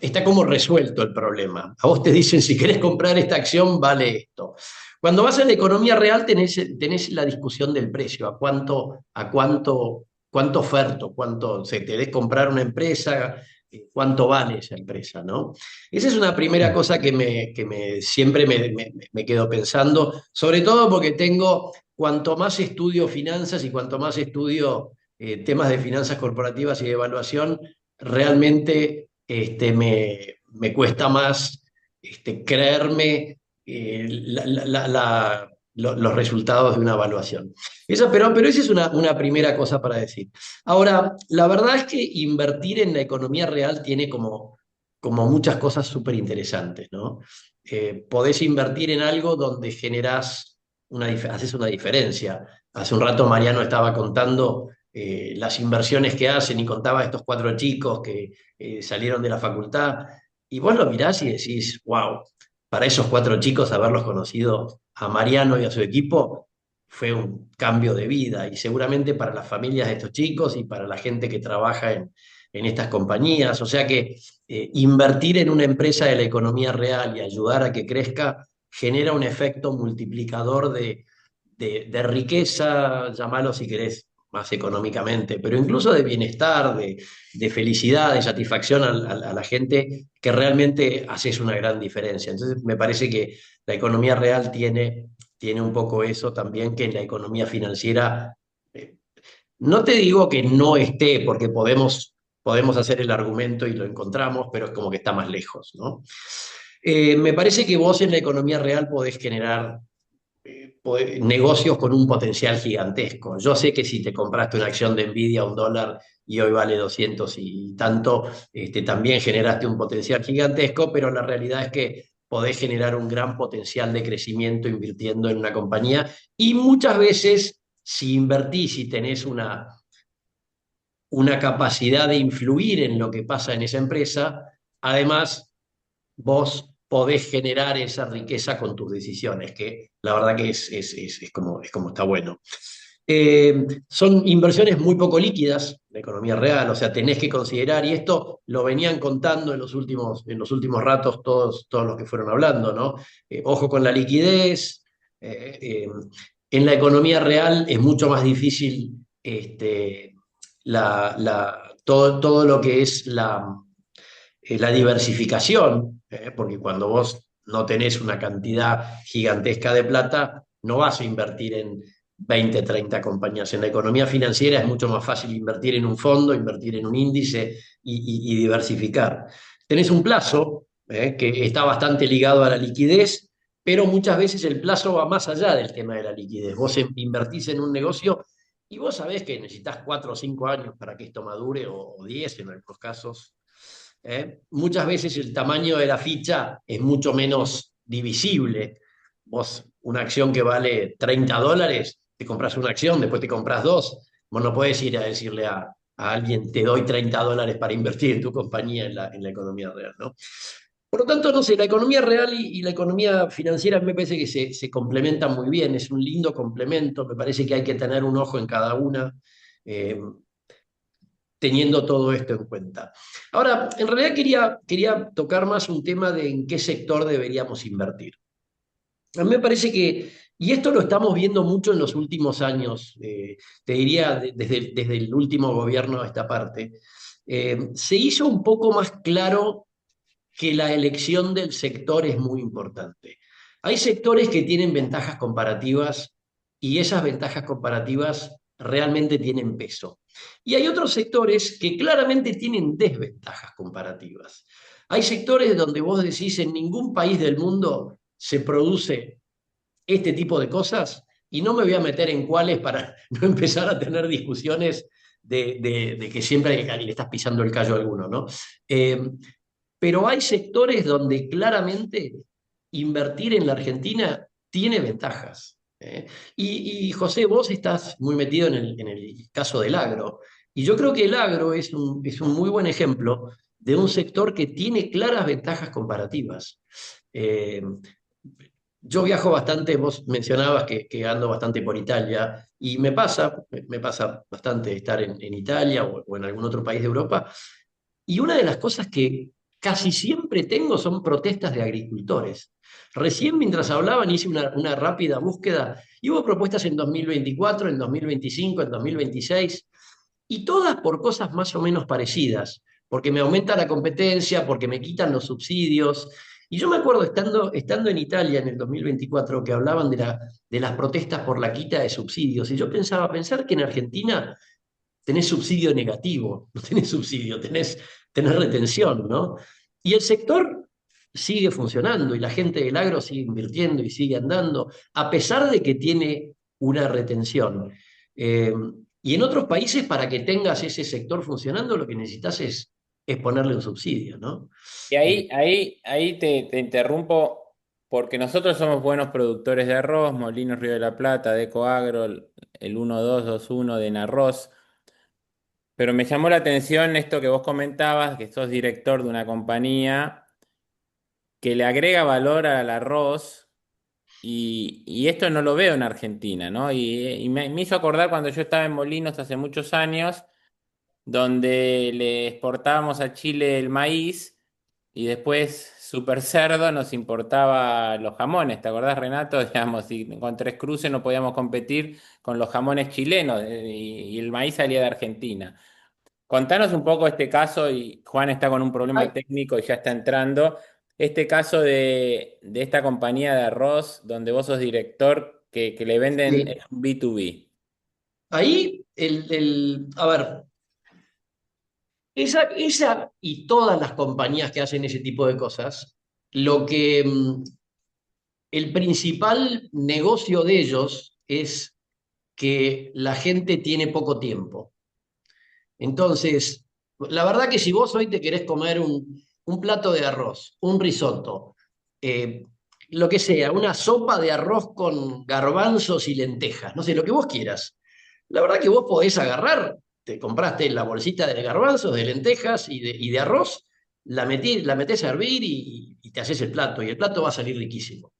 está como resuelto el problema. A vos te dicen, si querés comprar esta acción, vale esto. Cuando vas a la economía real, tenés la discusión del precio, cuánto oferto, cuánto se querés comprar una empresa, cuánto vale esa empresa, ¿no? Esa es una primera cosa siempre me quedo pensando, sobre todo porque cuanto más estudio finanzas y cuanto más estudio temas de finanzas corporativas y de evaluación, realmente me cuesta más creerme los resultados de una evaluación. Pero esa es una primera cosa para decir. Ahora, la verdad es que invertir en la economía real tiene como muchas cosas súper interesantes, ¿no? Podés invertir en algo donde haces una diferencia. Hace un rato Mariano estaba contando las inversiones que hacen y contaba estos 4 chicos que salieron de la facultad, y vos lo mirás y decís, wow, para esos 4 chicos haberlos conocido a Mariano y a su equipo fue un cambio de vida, y seguramente para las familias de estos chicos y para la gente que trabaja en estas compañías. O sea que invertir en una empresa de la economía real y ayudar a que crezca genera un efecto multiplicador de riqueza, llamalo si querés más económicamente, pero incluso de bienestar, de felicidad, de satisfacción a la gente, que realmente haces una gran diferencia. Entonces, me parece que la economía real tiene un poco eso también, que en la economía financiera, eh, no te digo que no esté, porque podemos hacer el argumento y lo encontramos, pero es como que está más lejos, ¿no? Me parece que vos en la economía real podés generar negocios con un potencial gigantesco. Yo sé que si te compraste una acción de Nvidia a $1 y hoy vale 200 y tanto, también generaste un potencial gigantesco, pero la realidad es que podés generar un gran potencial de crecimiento invirtiendo en una compañía, y muchas veces si invertís y tenés una capacidad de influir en lo que pasa en esa empresa, además vos podés generar esa riqueza con tus decisiones, que la verdad que es como está bueno. Son inversiones muy poco líquidas, la economía real, o sea, tenés que considerar, y esto lo venían contando en los últimos ratos todos los que fueron hablando, ¿no? Ojo con la liquidez. eh, eh, en la economía real es mucho más difícil todo lo que es la diversificación, porque cuando vos no tenés una cantidad gigantesca de plata, no vas a invertir en 20, 30 compañías. En la economía financiera es mucho más fácil invertir en un fondo, invertir en un índice y diversificar. Tenés un plazo que está bastante ligado a la liquidez, pero muchas veces el plazo va más allá del tema de la liquidez. Vos invertís en un negocio y vos sabés que necesitas 4 o 5 años para que esto madure, o 10 en algunos casos. Muchas veces el tamaño de la ficha es mucho menos divisible. Vos, una acción que vale $30, te compras una acción, después te compras dos. Vos no podés ir a decirle a alguien, te doy $30 para invertir en tu compañía en la economía real, ¿no? Por lo tanto, no sé, la economía real y la economía financiera me parece que se complementan muy bien, es un lindo complemento, me parece que hay que tener un ojo en cada una. Eh, Teniendo todo esto en cuenta. Ahora, en realidad quería tocar más un tema de en qué sector deberíamos invertir. A mí me parece que, y esto lo estamos viendo mucho en los últimos años, te diría desde el último gobierno a esta parte, se hizo un poco más claro que la elección del sector es muy importante. Hay sectores que tienen ventajas comparativas, y esas ventajas comparativas realmente tienen peso. Y hay otros sectores que claramente tienen desventajas comparativas. Hay sectores donde vos decís, en ningún país del mundo se produce este tipo de cosas, y no me voy a meter en cuáles para no empezar a tener discusiones de que siempre le estás pisando el callo a alguno, ¿no? Pero hay sectores donde claramente invertir en la Argentina tiene ventajas. Y José, vos estás muy metido en el, caso del agro, y yo creo que el agro es un muy buen ejemplo, donde vos decís, en ningún país del mundo se produce este tipo de cosas, y no me voy a meter en cuáles para no empezar a tener discusiones de que siempre le estás pisando el callo a alguno, ¿no? Pero hay sectores donde claramente invertir en la Argentina tiene ventajas. Y yo creo que el agro es un muy buen ejemplo, de un sector que tiene claras ventajas comparativas. Eh, yo viajo bastante, vos mencionabas que ando bastante por Italia, y me pasa bastante estar en Italia o en algún otro país de Europa, y una de las cosas que casi siempre tengo son protestas de agricultores. Recién mientras hablaban hice una rápida búsqueda y hubo propuestas en 2024, en 2025, en 2026, y todas por cosas más o menos parecidas, porque me aumenta la competencia, porque me quitan los subsidios. Y yo me acuerdo estando en Italia en el 2024 que hablaban de las protestas por la quita de subsidios, y yo pensar que en Argentina tenés subsidio negativo, no tenés subsidio, tenés retención, ¿no? Y el sector sigue funcionando y la gente del agro sigue invirtiendo y sigue andando, a pesar de que tiene una retención. Eh, y en otros países, para que tengas ese sector funcionando, lo que necesitas es ponerle un subsidio, ¿no? Y Eh, ahí te interrumpo porque nosotros somos buenos productores de arroz, Molinos Río de la Plata, de Ecoagro, el 1221 de Enarroz, pero me llamó la atención esto que vos comentabas, que sos director de una compañía que le agrega valor al arroz y esto no lo veo en Argentina, ¿no? Y me hizo acordar cuando yo estaba en Molinos hace muchos años donde le exportábamos a Chile el maíz y después Super Cerdo nos importaba los jamones. ¿Te acordás, Renato? Digamos, y con Tres Cruces no podíamos competir con los jamones chilenos y el maíz salía de Argentina. Contanos un poco este caso, y Juan está con un problema hay- técnico y ya está entrando. Este caso de esta compañía de arroz donde vos sos director que le venden sí. es un B2B. Ahí, a ver, esa y todas las compañías que hacen ese tipo de cosas, lo que el principal negocio de ellos es que la gente tiene poco tiempo. Entonces, la verdad que si vos hoy te querés comer un plato de arroz, un risotto, eh, lo que sea, una sopa de arroz con garbanzos y lentejas, no sé, lo que vos quieras. La verdad que vos podés agarrar, te compraste la bolsita de garbanzos, de lentejas y de arroz, la metés a hervir y te haces el plato, y el plato va a salir riquísimo.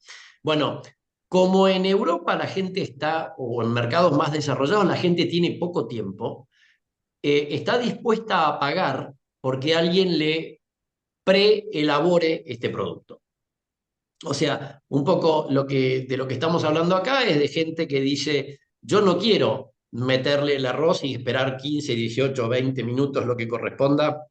Bueno, como en Europa la gente está, o en mercados más desarrollados, la gente tiene poco tiempo, está dispuesta a pagar porque alguien le preelabore este producto. O sea, un poco de lo que estamos hablando acá es de gente que dice, yo no quiero meterle el arroz y esperar 15, 18, 20 minutos, lo que corresponda,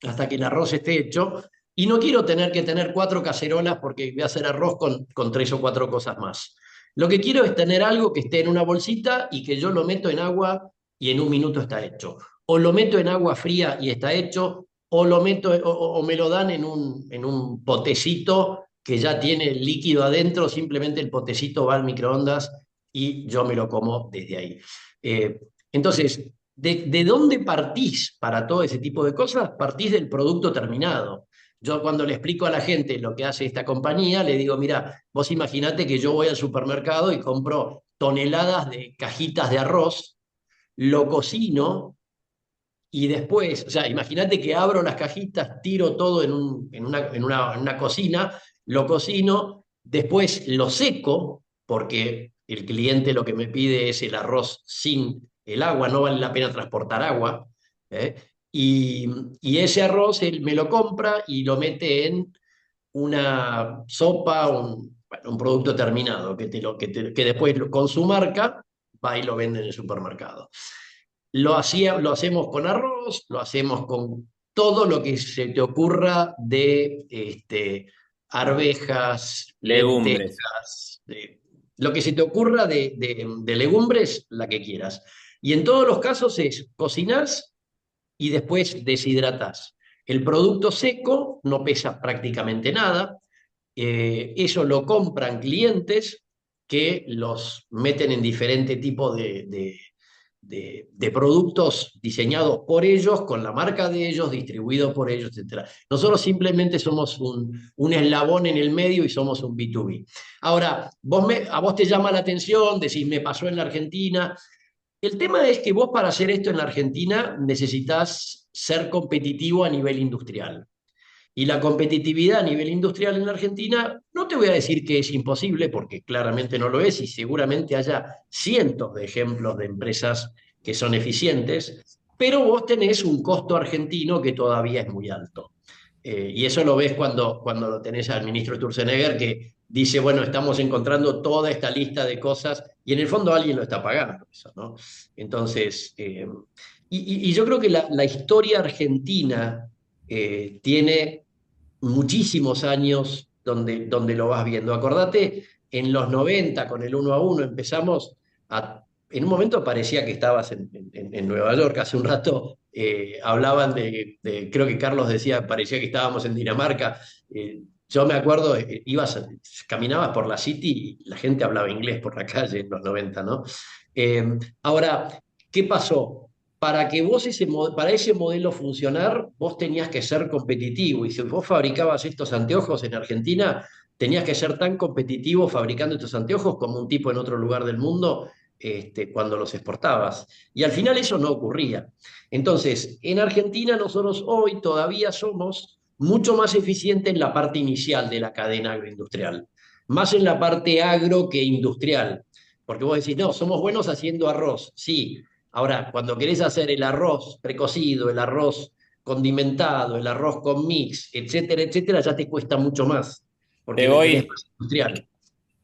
hasta que el arroz esté hecho, y no quiero tener que tener 4 cacerolas porque voy a hacer arroz con 3 o 4 cosas más. Lo que quiero es tener algo que esté en una bolsita y que yo lo meto en agua y en un minuto está hecho. O lo meto en agua fría y está hecho, o lo meto, o me lo dan en un potecito que ya tiene el líquido adentro, simplemente el potecito va al microondas y yo me lo como desde ahí. Eh, entonces, ¿de dónde partís para todo ese tipo de cosas? Partís del producto terminado. Yo cuando le explico a la gente lo que hace esta compañía, le digo, mira, vos imaginate que yo voy al supermercado y compro toneladas de cajitas de arroz, lo cocino y después, o sea, imagínate que abro las cajitas, tiro todo en una cocina, lo cocino, después lo seco, porque el cliente lo que me pide es el arroz sin el agua, no vale la pena transportar agua, ¿eh? Y, y ese arroz él me lo compra y lo mete en una sopa, bueno, un producto terminado, que después con su marca va y lo vende en el supermercado. Lo hacemos con arroz, lo hacemos con todo lo que se te ocurra de arvejas, Legumbres. lentejas, lo que se te ocurra de legumbres, la que quieras. Y en todos los casos es cocinás y después deshidratás. El producto seco no pesa prácticamente nada. Eso lo compran clientes que los meten en diferentes tipos de productos diseñados por ellos, con la marca de ellos, distribuidos por ellos, etc. Nosotros simplemente somos un eslabón en el medio y somos un B2B. Ahora, a vos te llama la atención, decís, me pasó en la Argentina. El tema es que vos para hacer esto en la Argentina necesitas ser competitivo a nivel industrial. Y la competitividad a nivel industrial en la Argentina, no te voy a decir que es imposible, porque claramente no lo es, y seguramente haya cientos de ejemplos de empresas que son eficientes, pero vos tenés un costo argentino que todavía es muy alto. Y eso lo ves cuando lo tenés al ministro Sturzenegger, que dice, bueno, estamos encontrando toda esta lista de cosas, y en el fondo alguien lo está pagando eso, ¿no? Entonces, y yo creo que la historia argentina tiene muchísimos años donde lo vas viendo. Acordate, en los 90 con el 1-1 empezamos en un momento parecía que estabas en Nueva York, hace un rato hablaban creo que Carlos decía, parecía que estábamos en Dinamarca. Yo me acuerdo, caminabas por la City y la gente hablaba inglés por la calle en los 90, ¿no? Ahora, ¿qué pasó? Para que para ese modelo funcionar, vos tenías que ser competitivo. Y si vos fabricabas estos anteojos en Argentina, tenías que ser tan competitivo fabricando estos anteojos como un tipo en otro lugar del mundo, cuando los exportabas. Y al final eso no ocurría. Entonces, en Argentina nosotros hoy todavía somos mucho más eficientes en la parte inicial de la cadena agroindustrial, más en la parte agro que industrial. Porque vos decís, no, somos buenos haciendo arroz. Sí, ahora, cuando querés hacer el arroz precocido, el arroz condimentado, el arroz con mix, etcétera, etcétera, ya te cuesta mucho más, porque Te le tenés voy, más industrial.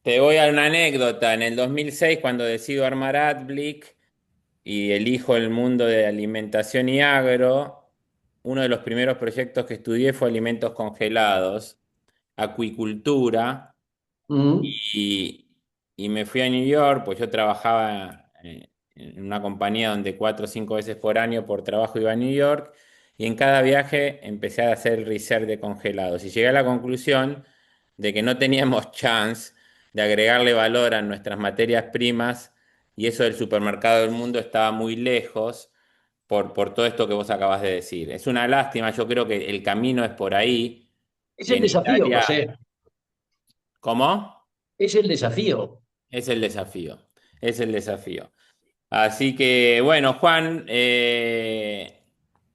te voy a una anécdota. En el 2006, cuando decido armar Adblick y elijo el mundo de alimentación y agro, uno de los primeros proyectos que estudié fue alimentos congelados, acuicultura. Mm. Y, y me fui a New York, pues yo trabajaba en una compañía donde 4 o 5 veces por año por trabajo iba a New York, y en cada viaje empecé a hacer el research de congelados y llegué a la conclusión de que no teníamos chance de agregarle valor a nuestras materias primas, y eso del supermercado del mundo estaba muy lejos por todo esto que vos acabas de decir. Es una lástima, yo creo que el camino es por ahí, Es que el en desafío, Italia... José, ¿Cómo? es el desafío. Es el desafío, es el desafío. Así que, bueno, Juan,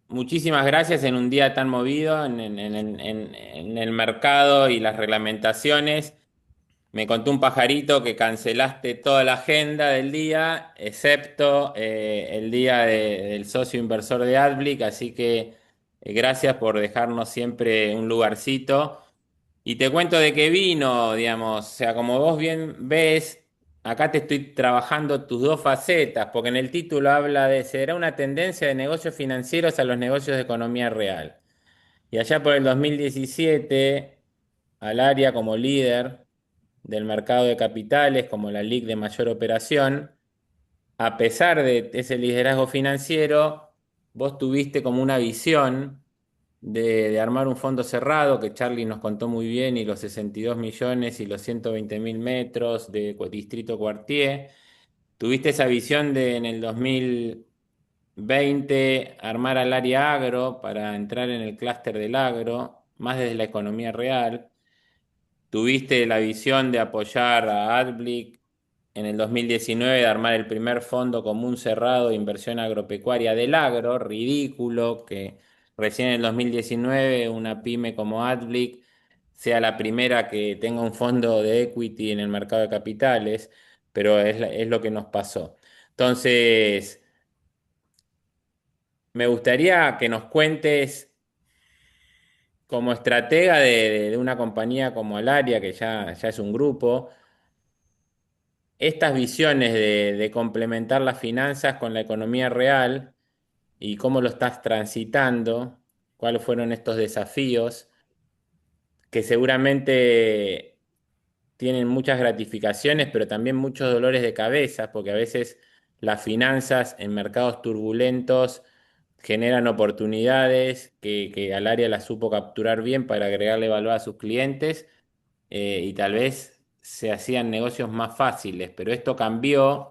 muchísimas gracias en un día tan movido en el mercado y las reglamentaciones. Me contó un pajarito que cancelaste toda la agenda del día, excepto el día del socio inversor de Adblick, así que gracias por dejarnos siempre un lugarcito. Y te cuento de qué vino, digamos, o sea, como vos bien ves, acá te estoy trabajando tus dos facetas, porque en el título habla de será una tendencia de negocios financieros a los negocios de economía real. Y allá por el 2017, al área como líder del mercado de capitales, como la LIC de mayor operación, a pesar de ese liderazgo financiero, vos tuviste como una visión de armar un fondo cerrado, que Charlie nos contó muy bien, y los 62 millones y los 120.000 metros de Distrito Cuartier. Tuviste esa visión de en el 2020 armar al área agro para entrar en el clúster del agro, más desde la economía real. Tuviste la visión de apoyar a Adblick en el 2019, de armar el primer fondo común cerrado de inversión agropecuaria del agro. Ridículo que recién en el 2019 una pyme como Adblick sea la primera que tenga un fondo de equity en el mercado de capitales, pero es lo que nos pasó. Entonces, me gustaría que nos cuentes, como estratega de una compañía como Alaria, que ya es un grupo, estas visiones de complementar las finanzas con la economía real y cómo lo estás transitando, cuáles fueron estos desafíos que seguramente tienen muchas gratificaciones, pero también muchos dolores de cabeza, porque a veces las finanzas en mercados turbulentos generan oportunidades que al área las supo capturar bien para agregarle valor a sus clientes, y tal vez se hacían negocios más fáciles, pero esto cambió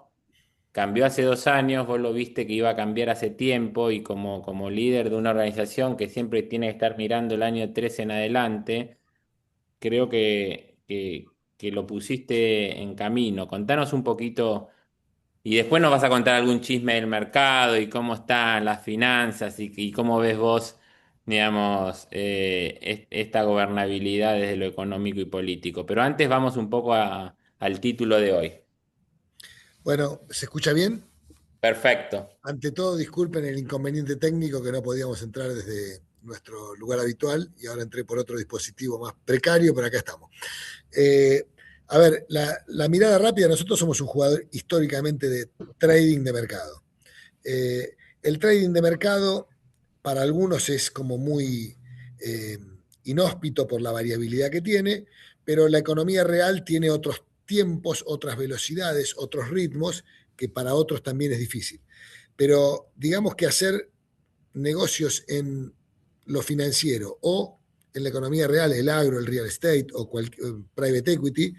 hace 2 años. Vos lo viste que iba a cambiar hace tiempo, y como líder de una organización que siempre tiene que estar mirando el año 3 en adelante, creo que lo pusiste en camino. Contanos un poquito Y después nos vas a contar algún chisme del mercado y cómo están las finanzas y cómo ves vos, digamos, esta gobernabilidad desde lo económico y político. Pero antes vamos un poco al título de hoy. Bueno, ¿se escucha bien? Perfecto. Ante todo, disculpen el inconveniente técnico que no podíamos entrar desde nuestro lugar habitual y ahora entré por otro dispositivo más precario, pero acá estamos. Eh, a ver, la mirada rápida, nosotros somos un jugador históricamente de trading de mercado. El trading de mercado para algunos es como muy eh, inhóspito por la variabilidad que tiene, pero la economía real tiene otros tiempos, otras velocidades, otros ritmos que para otros también es difícil. Pero digamos que hacer negocios en lo financiero o en la economía real, el agro, el real estate o private equity,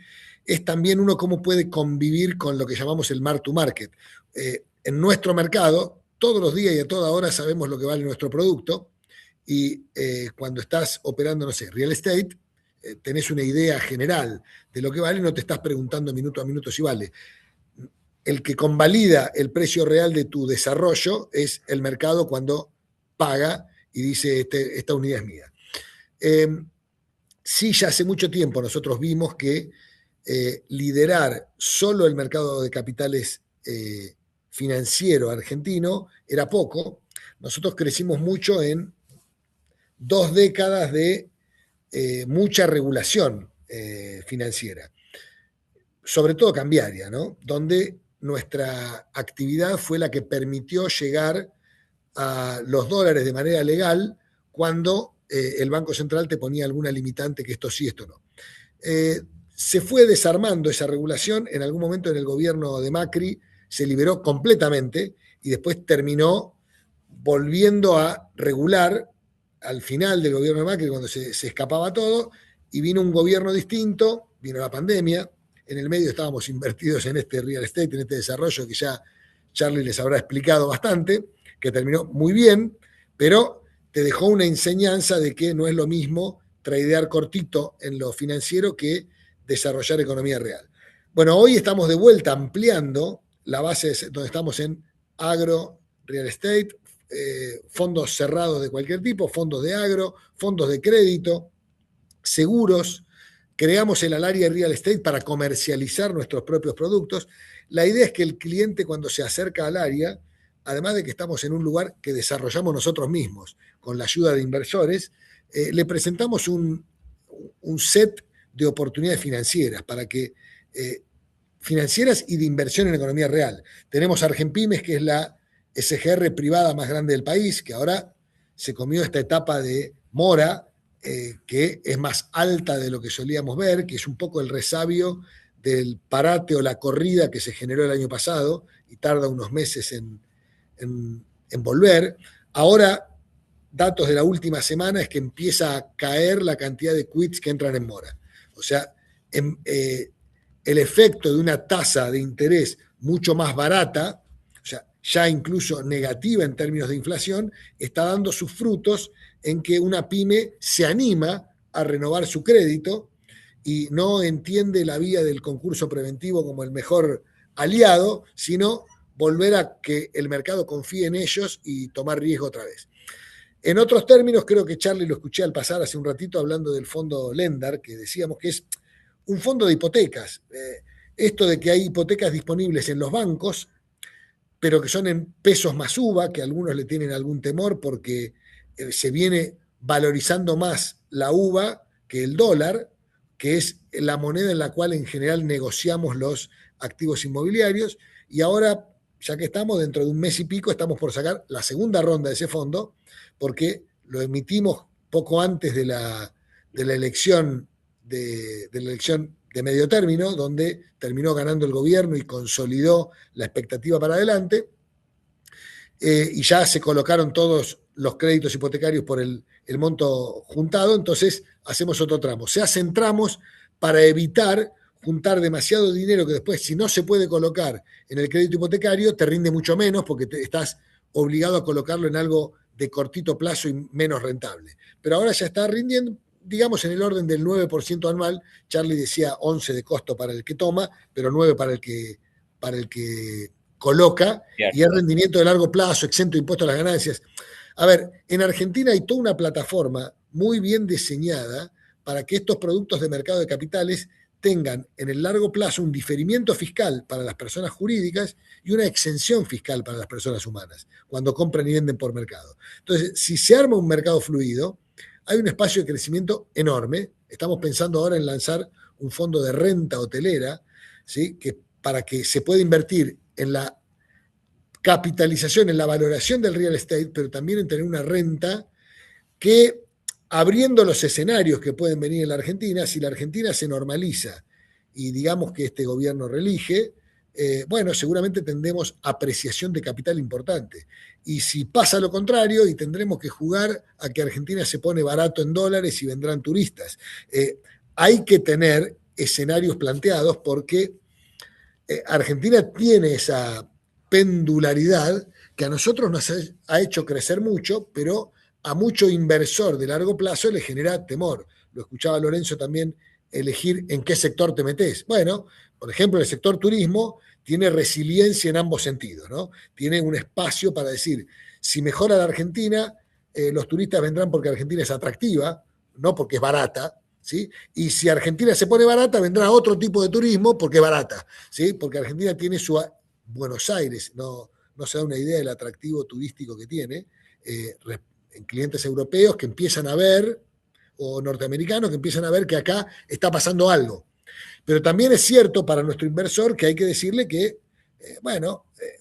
es también uno cómo puede convivir con lo que llamamos el mark to market. En nuestro mercado, todos los días y a toda hora sabemos lo que vale nuestro producto y cuando estás operando, no sé, real estate, tenés una idea general de lo que vale y no te estás preguntando minuto a minuto si vale. El que convalida el precio real de tu desarrollo es el mercado cuando paga y dice esta unidad es mía. Sí, ya hace mucho tiempo nosotros vimos que liderar solo el mercado de capitales financiero argentino era poco. Nosotros crecimos mucho en 2 décadas de mucha regulación financiera, sobre todo cambiaria, ¿no? Donde nuestra actividad fue la que permitió llegar a los dólares de manera legal cuando el Banco Central te ponía alguna limitante que esto sí, esto no. Se fue desarmando esa regulación, en algún momento en el gobierno de Macri se liberó completamente y después terminó volviendo a regular al final del gobierno de Macri cuando se escapaba todo y vino un gobierno distinto, vino la pandemia, en el medio estábamos invertidos en este real estate, en este desarrollo que ya Charlie les habrá explicado bastante, que terminó muy bien, pero te dejó una enseñanza de que no es lo mismo tradear cortito en lo financiero que desarrollar economía real. Bueno, hoy estamos de vuelta ampliando la base donde estamos en agro, real estate, fondos cerrados de cualquier tipo, fondos de agro, fondos de crédito, seguros. Creamos el área de real estate para comercializar nuestros propios productos. La idea es que el cliente cuando se acerca al área, además de que estamos en un lugar que desarrollamos nosotros mismos con la ayuda de inversores, le presentamos un set de oportunidades financieras para que financieras y de inversión en economía real. Tenemos Argenpimes, que es la SGR privada más grande del país, que ahora se comió esta etapa de mora, que es más alta de lo que solíamos ver, que es un poco el resabio del parate o la corrida que se generó el año pasado y tarda unos meses en volver. Ahora, datos de la última semana es que empieza a caer la cantidad de quits que entran en mora. O sea, el efecto de una tasa de interés mucho más barata, o sea, ya incluso negativa en términos de inflación, está dando sus frutos en que una pyme se anima a renovar su crédito y no entiende la vía del concurso preventivo como el mejor aliado, sino volver a que el mercado confíe en ellos y tomar riesgo otra vez. En otros términos, creo que Charlie lo escuché al pasar hace un ratito hablando del fondo Lendar, que decíamos que es un fondo de hipotecas. Esto de que hay hipotecas disponibles en los bancos, pero que son en pesos más UVA, que algunos le tienen algún temor porque se viene valorizando más la UVA que el dólar, que es la moneda en la cual en general negociamos los activos inmobiliarios. Y ahora, ya que estamos dentro de un mes y pico, estamos por sacar la segunda ronda de ese fondo, porque lo emitimos poco antes de la elección de la elección de medio término, donde terminó ganando el gobierno y consolidó la expectativa para adelante, y ya se colocaron todos los créditos hipotecarios por el monto juntado, entonces hacemos otro tramo. Se hacen tramos para evitar juntar demasiado dinero que después, si no se puede colocar en el crédito hipotecario, te rinde mucho menos porque estás obligado a colocarlo en algo de cortito plazo y menos rentable. Pero ahora ya está rindiendo, digamos, en el orden del 9% anual. Charlie decía 11 de costo para el que toma, pero 9 para el que coloca y es Cierto. rendimiento de largo plazo, exento de impuestos a las ganancias. A ver, en Argentina hay toda una plataforma muy bien diseñada para que estos productos de mercado de capitales tengan en el largo plazo un diferimiento fiscal para las personas jurídicas y una exención fiscal para las personas humanas, cuando compran y venden por mercado. Entonces, si se arma un mercado fluido, hay un espacio de crecimiento enorme. Estamos pensando ahora en lanzar un fondo de renta hotelera, ¿sí? Para que se pueda invertir en la capitalización, en la valoración del real estate, pero también en tener una renta que, abriendo los escenarios que pueden venir en la Argentina, si la Argentina se normaliza y digamos que este gobierno reelige, bueno, seguramente tendremos apreciación de capital importante. Y si pasa lo contrario, y tendremos que jugar a que Argentina se pone barato en dólares y vendrán turistas. Hay que tener escenarios planteados porque Argentina tiene esa pendularidad que a nosotros nos ha hecho crecer mucho, pero a mucho inversor de largo plazo le genera temor. Lo escuchaba Lorenzo también, elegir en qué sector te metes. Bueno, por ejemplo, el sector turismo tiene resiliencia en ambos sentidos, ¿no? Tiene un espacio para decir, si mejora la Argentina, los turistas vendrán porque Argentina es atractiva, no porque es barata, ¿sí? Y si Argentina se pone barata, vendrá otro tipo de turismo porque es barata, ¿sí? Porque Argentina tiene su... Buenos Aires, no se da una idea del atractivo turístico que tiene, en clientes europeos que empiezan a ver, o norteamericanos que empiezan a ver que acá está pasando algo. Pero también es cierto para nuestro inversor que hay que decirle que,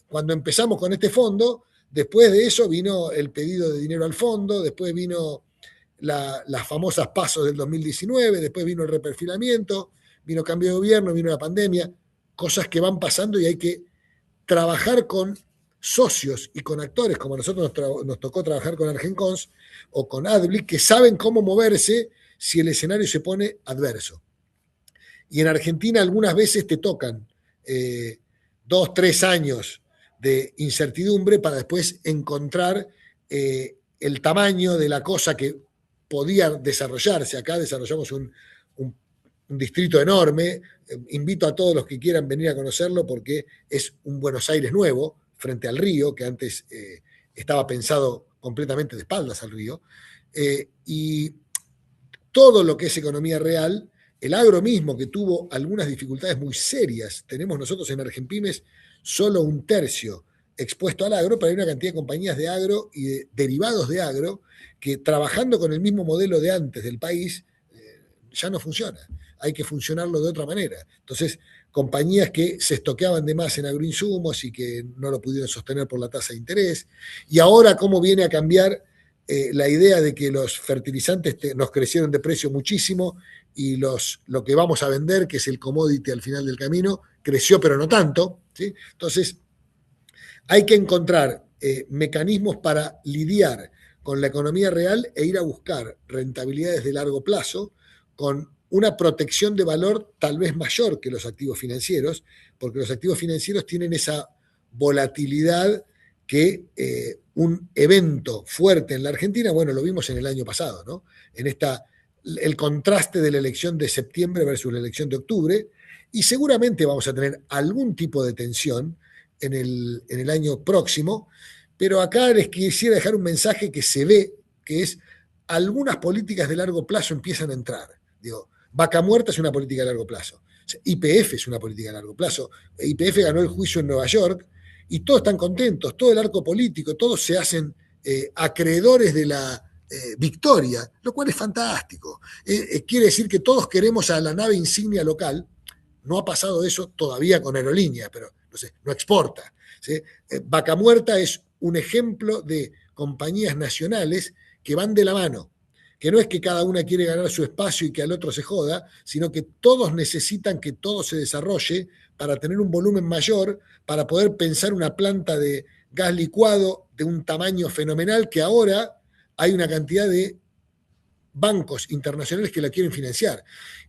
cuando empezamos con este fondo, después de eso vino el pedido de dinero al fondo, después vino las famosas pasos del 2019, después vino el reperfilamiento, vino cambio de gobierno, vino la pandemia, cosas que van pasando y hay que trabajar con socios y con actores, como a nosotros nos tocó trabajar con Argencons o con Adblick, que saben cómo moverse si el escenario se pone adverso. Y en Argentina algunas veces te tocan 2, 3 años de incertidumbre para después encontrar el tamaño de la cosa que podía desarrollarse. Acá desarrollamos un distrito enorme. Invito a todos los que quieran venir a conocerlo porque es un Buenos Aires nuevo frente al río, que antes estaba pensado completamente de espaldas al río. Y todo lo que es economía real, el agro mismo, que tuvo algunas dificultades muy serias. Tenemos nosotros en Argenpymes solo 1/3 expuesto al agro, pero hay una cantidad de compañías de agro y de derivados de agro que, trabajando con el mismo modelo de antes del país, ya no funciona. Hay que funcionarlo de otra manera. Entonces, compañías que se estoqueaban de más en agroinsumos y que no lo pudieron sostener por la tasa de interés. Y ahora, cómo viene a cambiar la idea de que los fertilizantes nos crecieron de precio muchísimo y lo que vamos a vender, que es el commodity al final del camino, creció pero no tanto, ¿sí? Entonces, hay que encontrar mecanismos para lidiar con la economía real e ir a buscar rentabilidades de largo plazo con una protección de valor tal vez mayor que los activos financieros, porque los activos financieros tienen esa volatilidad que un evento fuerte en la Argentina, bueno, lo vimos en el año pasado, ¿no? En el contraste de la elección de septiembre versus la elección de octubre, y seguramente vamos a tener algún tipo de tensión en el año próximo, pero acá les quisiera dejar un mensaje que se ve, que es algunas políticas de largo plazo empiezan a entrar. Digo, Vaca Muerta es una política de largo plazo, YPF es una política de largo plazo, YPF ganó el juicio en Nueva York y todos están contentos, todo el arco político, todos se hacen acreedores de la victoria, lo cual es fantástico. Quiere decir que todos queremos a la nave insignia local. No ha pasado eso todavía con aerolíneas, pero no exporta, ¿sí? Vaca Muerta es un ejemplo de compañías nacionales que van de la mano, que no es que cada una quiere ganar su espacio y que al otro se joda, sino que todos necesitan que todo se desarrolle para tener un volumen mayor, para poder pensar una planta de gas licuado de un tamaño fenomenal, que ahora hay una cantidad de bancos internacionales que la quieren financiar.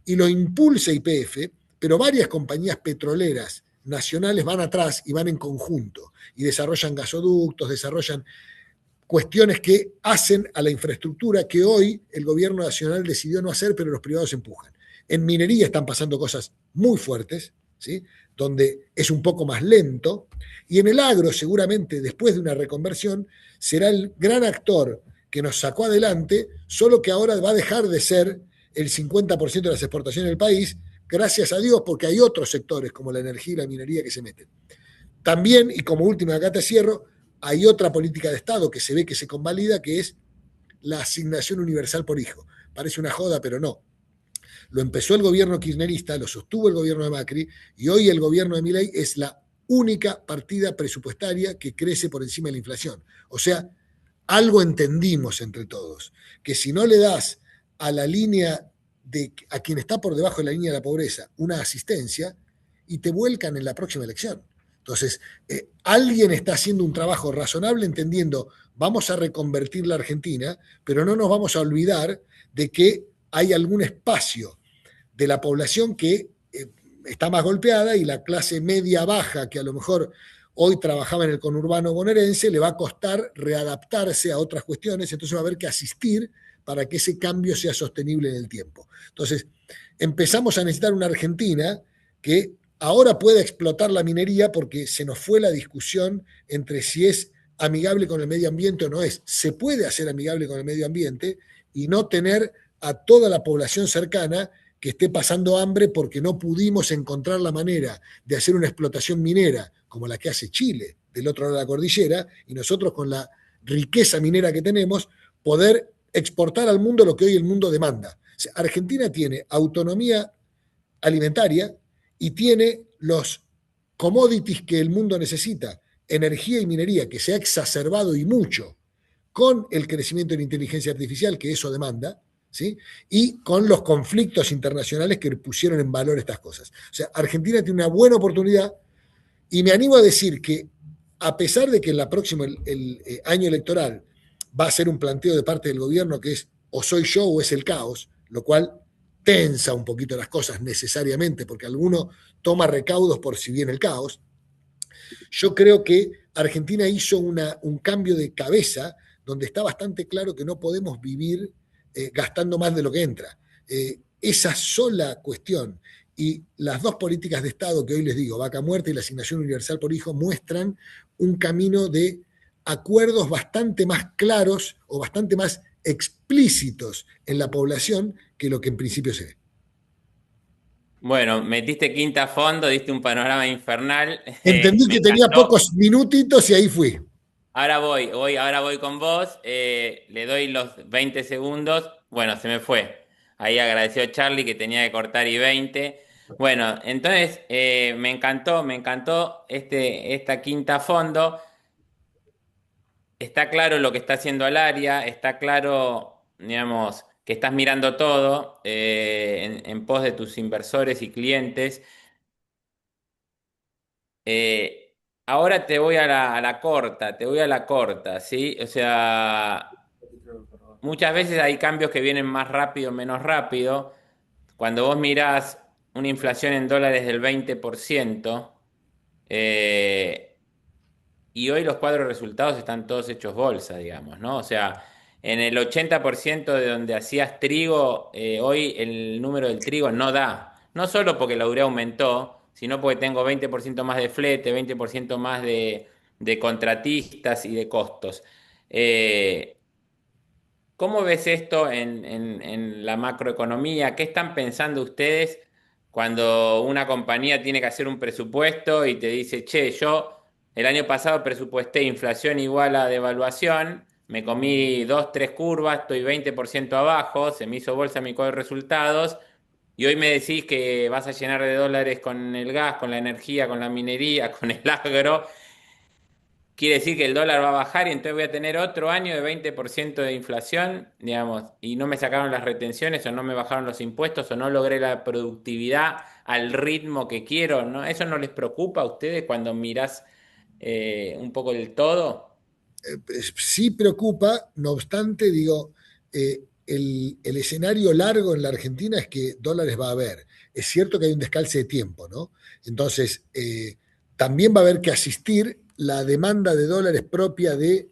Y lo impulsa YPF, pero varias compañías petroleras nacionales van atrás y van en conjunto y desarrollan gasoductos, desarrollan cuestiones que hacen a la infraestructura que hoy el gobierno nacional decidió no hacer, pero los privados empujan. En minería están pasando cosas muy fuertes, ¿sí? donde es un poco más lento, y en el agro seguramente después de una reconversión será el gran actor que nos sacó adelante, solo que ahora va a dejar de ser el 50% de las exportaciones del país, gracias a Dios, porque hay otros sectores como la energía y la minería que se meten. También, y como última, acá te cierro, hay otra política de Estado que se ve que se convalida, que es la asignación universal por hijo. Parece una joda, pero no. Lo empezó el gobierno kirchnerista, lo sostuvo el gobierno de Macri, y hoy el gobierno de Milei es la única partida presupuestaria que crece por encima de la inflación. O sea, algo entendimos entre todos, que si no le das a la línea a quien está por debajo de la línea de la pobreza una asistencia, y te vuelcan en la próxima elección. Entonces, alguien está haciendo un trabajo razonable entendiendo, vamos a reconvertir la Argentina, pero no nos vamos a olvidar de que hay algún espacio de la población que está más golpeada, y la clase media baja, que a lo mejor hoy trabajaba en el conurbano bonaerense, le va a costar readaptarse a otras cuestiones, entonces va a haber que asistir para que ese cambio sea sostenible en el tiempo. Entonces, empezamos a necesitar una Argentina que ahora pueda explotar la minería, porque se nos fue la discusión entre si es amigable con el medio ambiente o no es. Se puede hacer amigable con el medio ambiente y no tener a toda la población cercana que esté pasando hambre porque no pudimos encontrar la manera de hacer una explotación minera como la que hace Chile del otro lado de la cordillera, y nosotros con la riqueza minera que tenemos, poder exportar al mundo lo que hoy el mundo demanda. O sea, Argentina tiene autonomía alimentaria y tiene los commodities que el mundo necesita, energía y minería, que se ha exacerbado y mucho con el crecimiento de la inteligencia artificial que eso demanda, ¿sí? Y con los conflictos internacionales que pusieron en valor estas cosas. O sea, Argentina tiene una buena oportunidad, y me animo a decir que, a pesar de que en la próxima el año electoral va a ser un planteo de parte del gobierno que es o soy yo o es el caos, lo cual tensa un poquito las cosas necesariamente, porque alguno toma recaudos por si viene el caos. Yo creo que Argentina hizo un cambio de cabeza donde está bastante claro que no podemos vivir gastando más de lo que entra. Esa sola cuestión y las dos políticas de Estado que hoy les digo, vaca muerta y la asignación universal por hijo, muestran un camino de acuerdos bastante más claros o bastante más explícitos en la población que lo que en principio se ve. Bueno, metiste quinta a fondo, diste un panorama infernal. Entendí Me que tenía encantó. pocos minutitos y ahí fui. Ahora voy con vos. Le doy los 20 segundos. Bueno, se me fue. Ahí agradeció Charlie que tenía que cortar y 20. Bueno, entonces me encantó esta quinta a fondo. Está claro lo que está haciendo Alaria, está claro, digamos, que estás mirando todo en pos de tus inversores y clientes. Ahora te voy a la corta, te voy a la corta, ¿sí? O sea, muchas veces hay cambios que vienen más rápido, menos rápido. Cuando vos mirás una inflación en dólares del 20%, eh, y hoy los cuadros de resultados están todos hechos bolsa, digamos, ¿no? O sea, en el 80% de donde hacías trigo, hoy el número del trigo no da. No solo porque la urea aumentó, sino porque tengo 20% más de flete, 20% más de contratistas y de costos. Eh, ¿Cómo ves esto en la macroeconomía? ¿Qué están pensando ustedes cuando una compañía tiene que hacer un presupuesto y te dice, che, yo el año pasado presupuesté inflación igual a devaluación, me comí dos, tres curvas, estoy 20% abajo, se me hizo bolsa mi cuadro de resultados y hoy me decís que vas a llenar de dólares con el gas, con la energía, con la minería, con el agro? Quiere decir que el dólar va a bajar y entonces voy a tener otro año de 20% de inflación, digamos, y no me sacaron las retenciones o no me bajaron los impuestos o no logré la productividad al ritmo que quiero, ¿no? ¿Eso no les preocupa a ustedes cuando mirás un poco el todo? Sí preocupa, no obstante, digo, el escenario largo en la Argentina es que dólares va a haber. Es cierto que hay un descalce de tiempo, ¿no? Entonces, también va a haber que asistir la demanda de dólares propia de,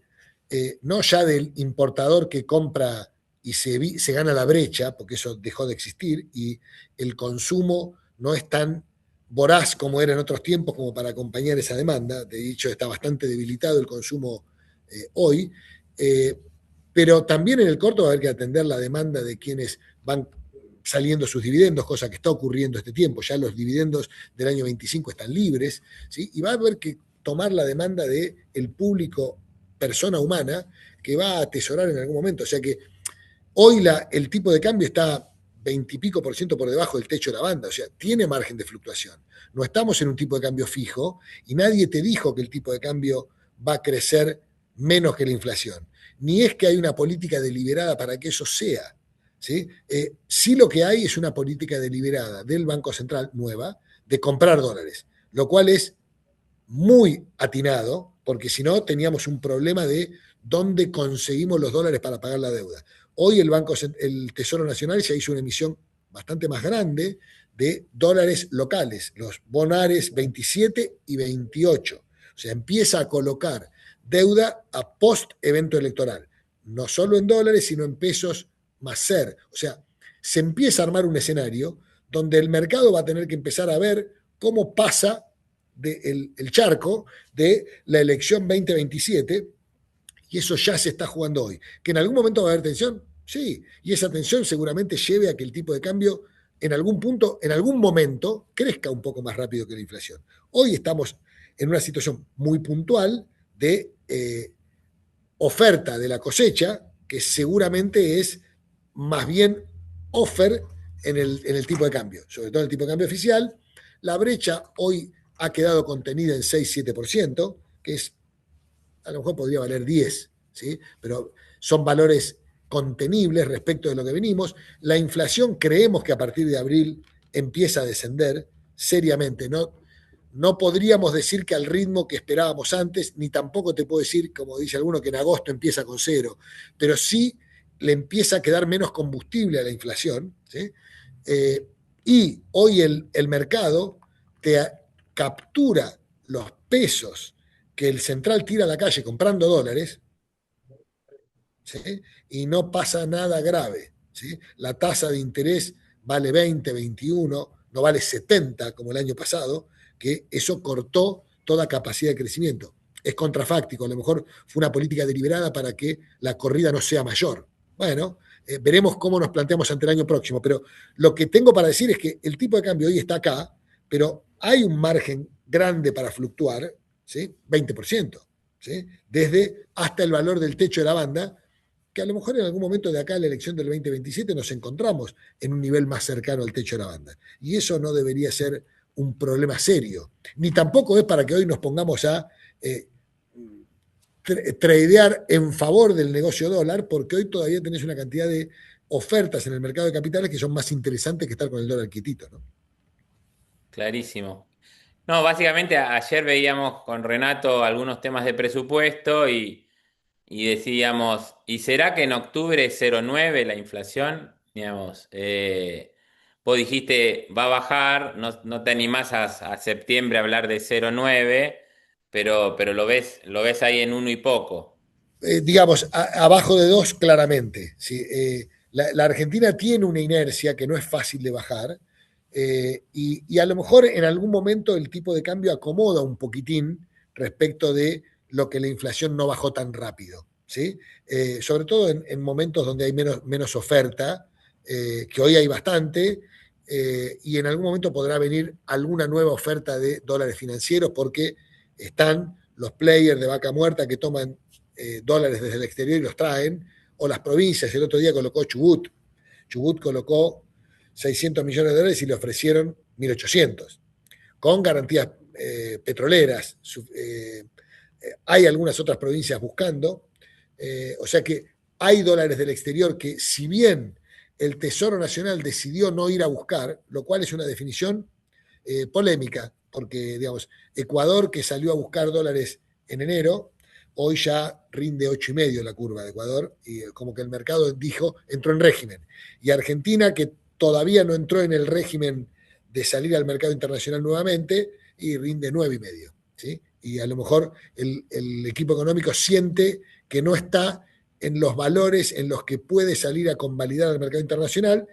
no ya del importador que compra y se gana la brecha, porque eso dejó de existir, y el consumo no es tan voraz como era en otros tiempos, como para acompañar esa demanda. De hecho, está bastante debilitado el consumo hoy. Pero también en el corto va a haber que atender la demanda de quienes van saliendo sus dividendos, cosa que está ocurriendo este tiempo. Ya los dividendos del año 25 están libres, ¿sí? Y va a haber que tomar la demanda del público, persona humana, que va a atesorar en algún momento. O sea que hoy el tipo de cambio está 20 y pico por ciento por debajo del techo de la banda, o sea, tiene margen de fluctuación. No estamos en un tipo de cambio fijo y nadie te dijo que el tipo de cambio va a crecer menos que la inflación. Ni es que hay una política deliberada para que eso sea. ¿Sí? Sí, lo que hay es una política deliberada del Banco Central nueva de comprar dólares, lo cual es muy atinado, porque si no teníamos un problema de dónde conseguimos los dólares para pagar la deuda. Hoy el Tesoro Nacional ya hizo una emisión bastante más grande de dólares locales, los bonares 27 y 28. O sea, empieza a colocar deuda a post evento electoral, no solo en dólares, sino en pesos más ser. O sea, se empieza a armar un escenario donde el mercado va a tener que empezar a ver cómo pasa el charco de la elección 2027, y eso ya se está jugando hoy. ¿Que en algún momento va a haber tensión? Sí, y esa tensión seguramente lleve a que el tipo de cambio en algún punto, en algún momento, crezca un poco más rápido que la inflación. Hoy estamos en una situación muy puntual de oferta de la cosecha, que seguramente es más bien offer en el tipo de cambio, sobre todo en el tipo de cambio oficial. La brecha hoy ha quedado contenida en 6-7%, que es, a lo mejor podría valer 10, ¿sí? Pero son valores contenibles respecto de lo que venimos. La inflación creemos que a partir de abril empieza a descender seriamente. No podríamos decir que al ritmo que esperábamos antes, ni tampoco te puedo decir, como dice alguno, que en agosto empieza con 0, pero sí le empieza a quedar menos combustible a la inflación, ¿sí? Y hoy el mercado te captura los pesos que el central tira a la calle comprando dólares, ¿sí? Y no pasa nada grave, ¿sí? La tasa de interés vale 20, 21, no vale 70 como el año pasado, que eso cortó toda capacidad de crecimiento. Es contrafáctico, a lo mejor fue una política deliberada para que la corrida no sea mayor. Bueno, veremos cómo nos planteamos ante el año próximo, pero lo que tengo para decir es que el tipo de cambio hoy está acá, pero hay un margen grande para fluctuar, ¿sí? 20%, ¿sí? Desde hasta el valor del techo de la banda, que a lo mejor en algún momento de acá en la elección del 2027 nos encontramos en un nivel más cercano al techo de la banda. Y eso no debería ser un problema serio. Ni tampoco es para que hoy nos pongamos a tradear en favor del negocio dólar, porque hoy todavía tenés una cantidad de ofertas en el mercado de capitales que son más interesantes que estar con el dólar quietito, ¿no? Clarísimo. No, básicamente ayer veíamos con Renato algunos temas de presupuesto y decíamos, ¿y será que en octubre es 0,9 la inflación? Digamos, vos dijiste, va a bajar, no te animás a septiembre a hablar de 0,9, pero lo ves ahí en uno y poco. Digamos, abajo de 2 claramente. ¿Sí? La Argentina tiene una inercia que no es fácil de bajar, y a lo mejor en algún momento el tipo de cambio acomoda un poquitín respecto de lo que la inflación no bajó tan rápido. ¿Sí? Sobre todo en momentos donde hay menos oferta, que hoy hay bastante, y en algún momento podrá venir alguna nueva oferta de dólares financieros porque están los players de vaca muerta que toman dólares desde el exterior y los traen, o las provincias. El otro día colocó Chubut. Chubut colocó 600 millones de dólares y le ofrecieron 1.800, con garantías petroleras. Hay algunas otras provincias buscando, o sea que hay dólares del exterior que, si bien el Tesoro Nacional decidió no ir a buscar, lo cual es una definición polémica, porque, digamos, Ecuador, que salió a buscar dólares en enero, hoy ya rinde 8,5 la curva de Ecuador, y como que el mercado dijo, entró en régimen. Y Argentina, que todavía no entró en el régimen de salir al mercado internacional nuevamente, y rinde 9,5. ¿Sí? Y a lo mejor el equipo económico siente que no está en los valores en los que puede salir a convalidar al mercado internacional,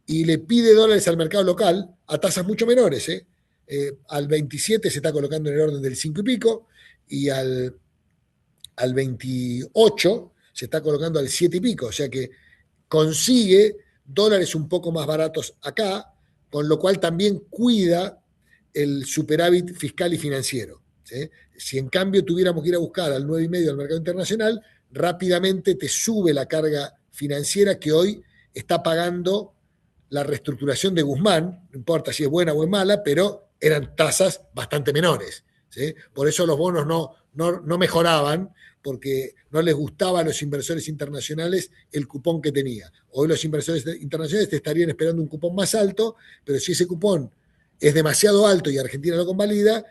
y le pide dólares al mercado local a tasas mucho menores, Al 27 se está colocando en el orden del 5 y pico, y al 28 se está colocando al 7 y pico, o sea que consigue dólares un poco más baratos acá, con lo cual también cuida el superávit fiscal y financiero. ¿Sí? Si en cambio tuviéramos que ir a buscar al 9,5 al mercado internacional, rápidamente te sube la carga financiera que hoy está pagando la reestructuración de Guzmán, no importa si es buena o es mala, pero eran tasas bastante menores. ¿Sí? Por eso los bonos no mejoraban, porque no les gustaba a los inversores internacionales el cupón que tenía. Hoy los inversores internacionales te estarían esperando un cupón más alto, pero si ese cupón es demasiado alto y Argentina lo convalida,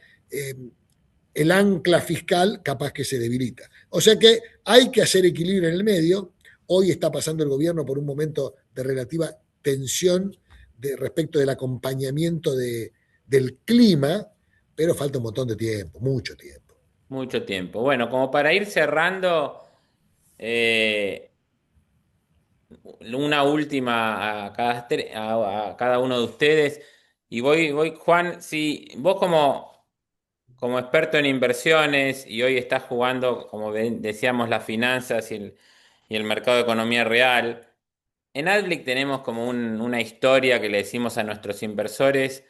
el ancla fiscal capaz que se debilita. O sea que hay que hacer equilibrio en el medio. Hoy está pasando el gobierno por un momento de relativa tensión respecto del acompañamiento del clima, pero falta un montón de tiempo, mucho tiempo. Mucho tiempo. Bueno, como para ir cerrando, eh, una última a cada uno de ustedes. Y voy, Juan, si vos como experto en inversiones y hoy estás jugando, como decíamos, las finanzas y el mercado de economía real, en Adlic tenemos como una historia que le decimos a nuestros inversores.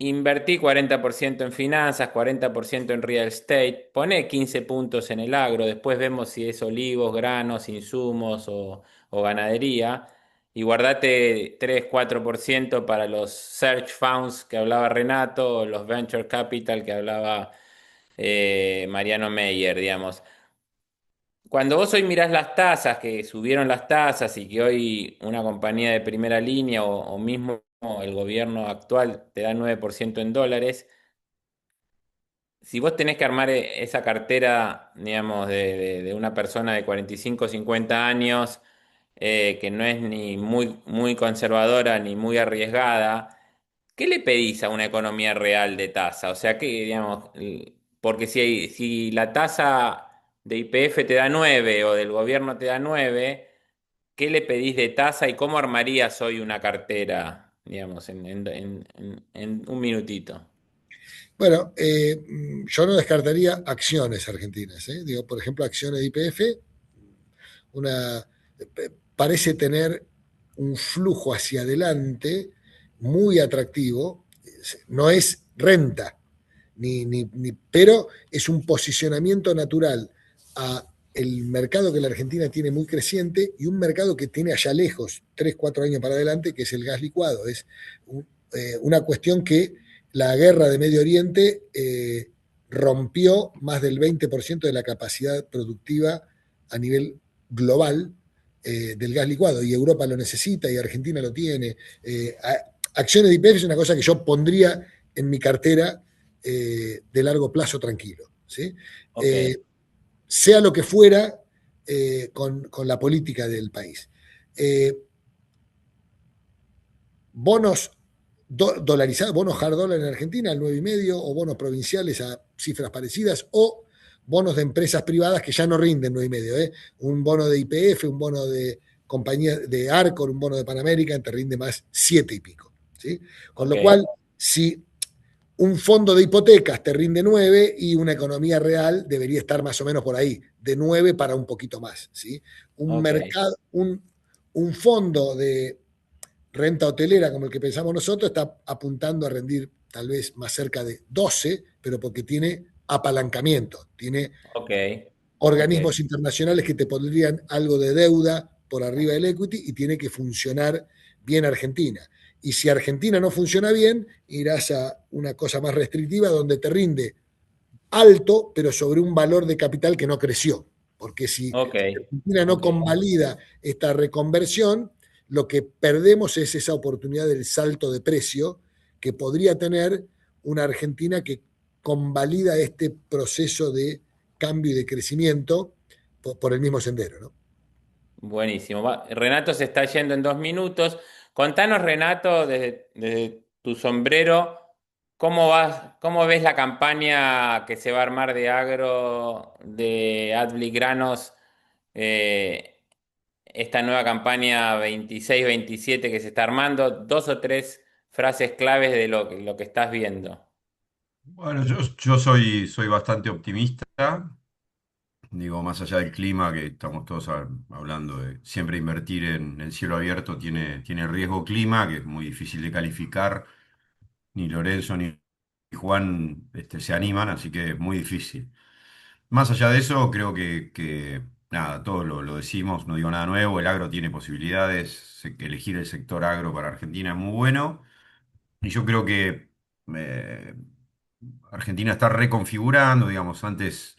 Invertí 40% en finanzas, 40% en real estate, poné 15 puntos en el agro, después vemos si es olivos, granos, insumos o ganadería, y guardate 3-4% para los search funds que hablaba Renato, o los venture capital que hablaba Mariano Meyer, digamos. Cuando vos hoy mirás las tasas, que subieron las tasas y que hoy una compañía de primera línea o mismo el gobierno actual te da 9% en dólares, si vos tenés que armar esa cartera, digamos, de una persona de 45 o 50 años, que no es ni muy conservadora ni muy arriesgada, ¿qué le pedís a una economía real de tasa? O sea, que, digamos, porque si la tasa de YPF te da 9 o del gobierno te da 9, ¿qué le pedís de tasa y cómo armarías hoy una cartera, digamos, en un minutito? Bueno, yo no descartaría acciones argentinas. Digo, por ejemplo, acciones de YPF, una, parece tener un flujo hacia adelante muy atractivo. No es renta, pero es un posicionamiento natural a el mercado que la Argentina tiene muy creciente y un mercado que tiene allá lejos, 3-4 años para adelante, que es el gas licuado. Es una cuestión que la guerra de Medio Oriente rompió más del 20% de la capacidad productiva a nivel global del gas licuado, y Europa lo necesita y Argentina lo tiene. Acciones de YPF es una cosa que yo pondría en mi cartera de largo plazo tranquilo. ¿Sí? Ok. Sea lo que fuera con la política del país. Bonos dolarizados, bonos hard dollar en Argentina al 9,5, o bonos provinciales a cifras parecidas, o bonos de empresas privadas que ya no rinden 9,5. Un bono de YPF, un bono de compañía de Arcor, un bono de Panamérica te rinde más 7 y pico. ¿Sí? Con Ok. lo cual, si un fondo de hipotecas te rinde 9 y una economía real debería estar más o menos por ahí, de 9 para un poquito más. ¿Sí? Un Ok. mercado, un fondo de renta hotelera como el que pensamos nosotros está apuntando a rendir tal vez más cerca de 12, pero porque tiene apalancamiento, tiene Ok. Ok. organismos internacionales que te pondrían algo de deuda por arriba del equity, y tiene que funcionar bien Argentina. Y si Argentina no funciona bien, irás a una cosa más restrictiva donde te rinde alto, pero sobre un valor de capital que no creció. Porque si Ok. Argentina no Ok. convalida esta reconversión, lo que perdemos es esa oportunidad del salto de precio que podría tener una Argentina que convalida este proceso de cambio y de crecimiento por el mismo sendero, ¿no? Buenísimo. Renato se está yendo en 2 minutos. Contanos, Renato, desde tu sombrero, cómo ves la campaña que se va a armar de agro de Adbli Granos, esta nueva campaña 26-27 que se está armando. Dos o tres frases claves de lo que estás viendo. Bueno, yo soy bastante optimista. Digo, más allá del clima, que estamos todos hablando de siempre invertir en cielo abierto tiene riesgo clima, que es muy difícil de calificar. Ni Lorenzo ni Juan se animan, así que es muy difícil. Más allá de eso, creo que nada, todos lo decimos, no digo nada nuevo, el agro tiene posibilidades, elegir el sector agro para Argentina es muy bueno. Y yo creo que eh, Argentina está reconfigurando, digamos, antes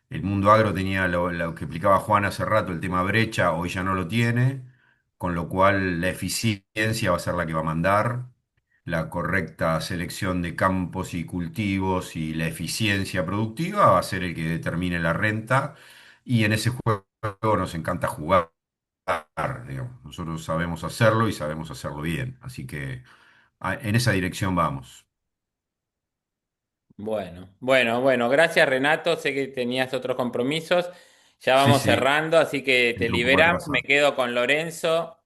el mundo agro tenía lo que explicaba Juan hace rato, el tema brecha, hoy ya no lo tiene, con lo cual la eficiencia va a ser la que va a mandar, la correcta selección de campos y cultivos y la eficiencia productiva va a ser el que determine la renta, y en ese juego nos encanta jugar, digamos. Nosotros sabemos hacerlo y sabemos hacerlo bien, así que en esa dirección vamos. Bueno, gracias Renato, sé que tenías otros compromisos, ya Sí, vamos sí, cerrando, así que me te quedo un poco liberamos, me atrasado. quedo con Lorenzo,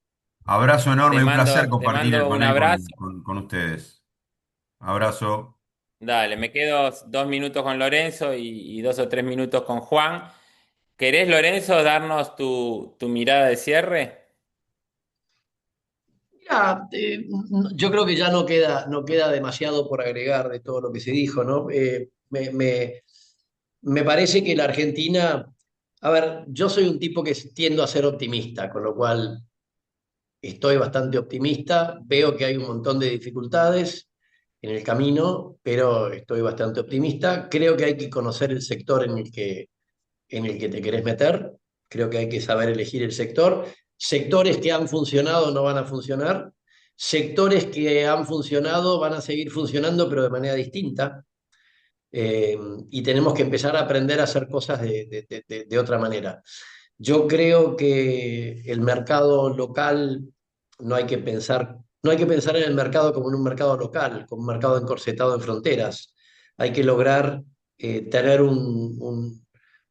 Abrazo enorme, un placer te compartir el mando un panel abrazo, con ustedes. Abrazo. dale, me quedo 2 minutos con Lorenzo y 2 o 3 minutos con Juan. ¿Querés, Lorenzo, darnos tu mirada de cierre? Mira, yo creo que ya no queda demasiado por agregar de todo lo que se dijo, ¿no? Me parece que la Argentina, a ver, yo soy un tipo que tiendo a ser optimista, con lo cual estoy bastante optimista, veo que hay un montón de dificultades en el camino, pero estoy bastante optimista. Creo que hay que conocer el sector en el que te querés meter, creo que hay que saber elegir el sector. Sectores que han funcionado no van a funcionar, sectores que han funcionado van a seguir funcionando, pero de manera distinta. Eh, y tenemos que empezar a aprender a hacer cosas de otra manera. Yo creo que el mercado local no hay que pensar en el mercado como en un mercado local, como un mercado encorsetado en fronteras. Hay que lograr tener un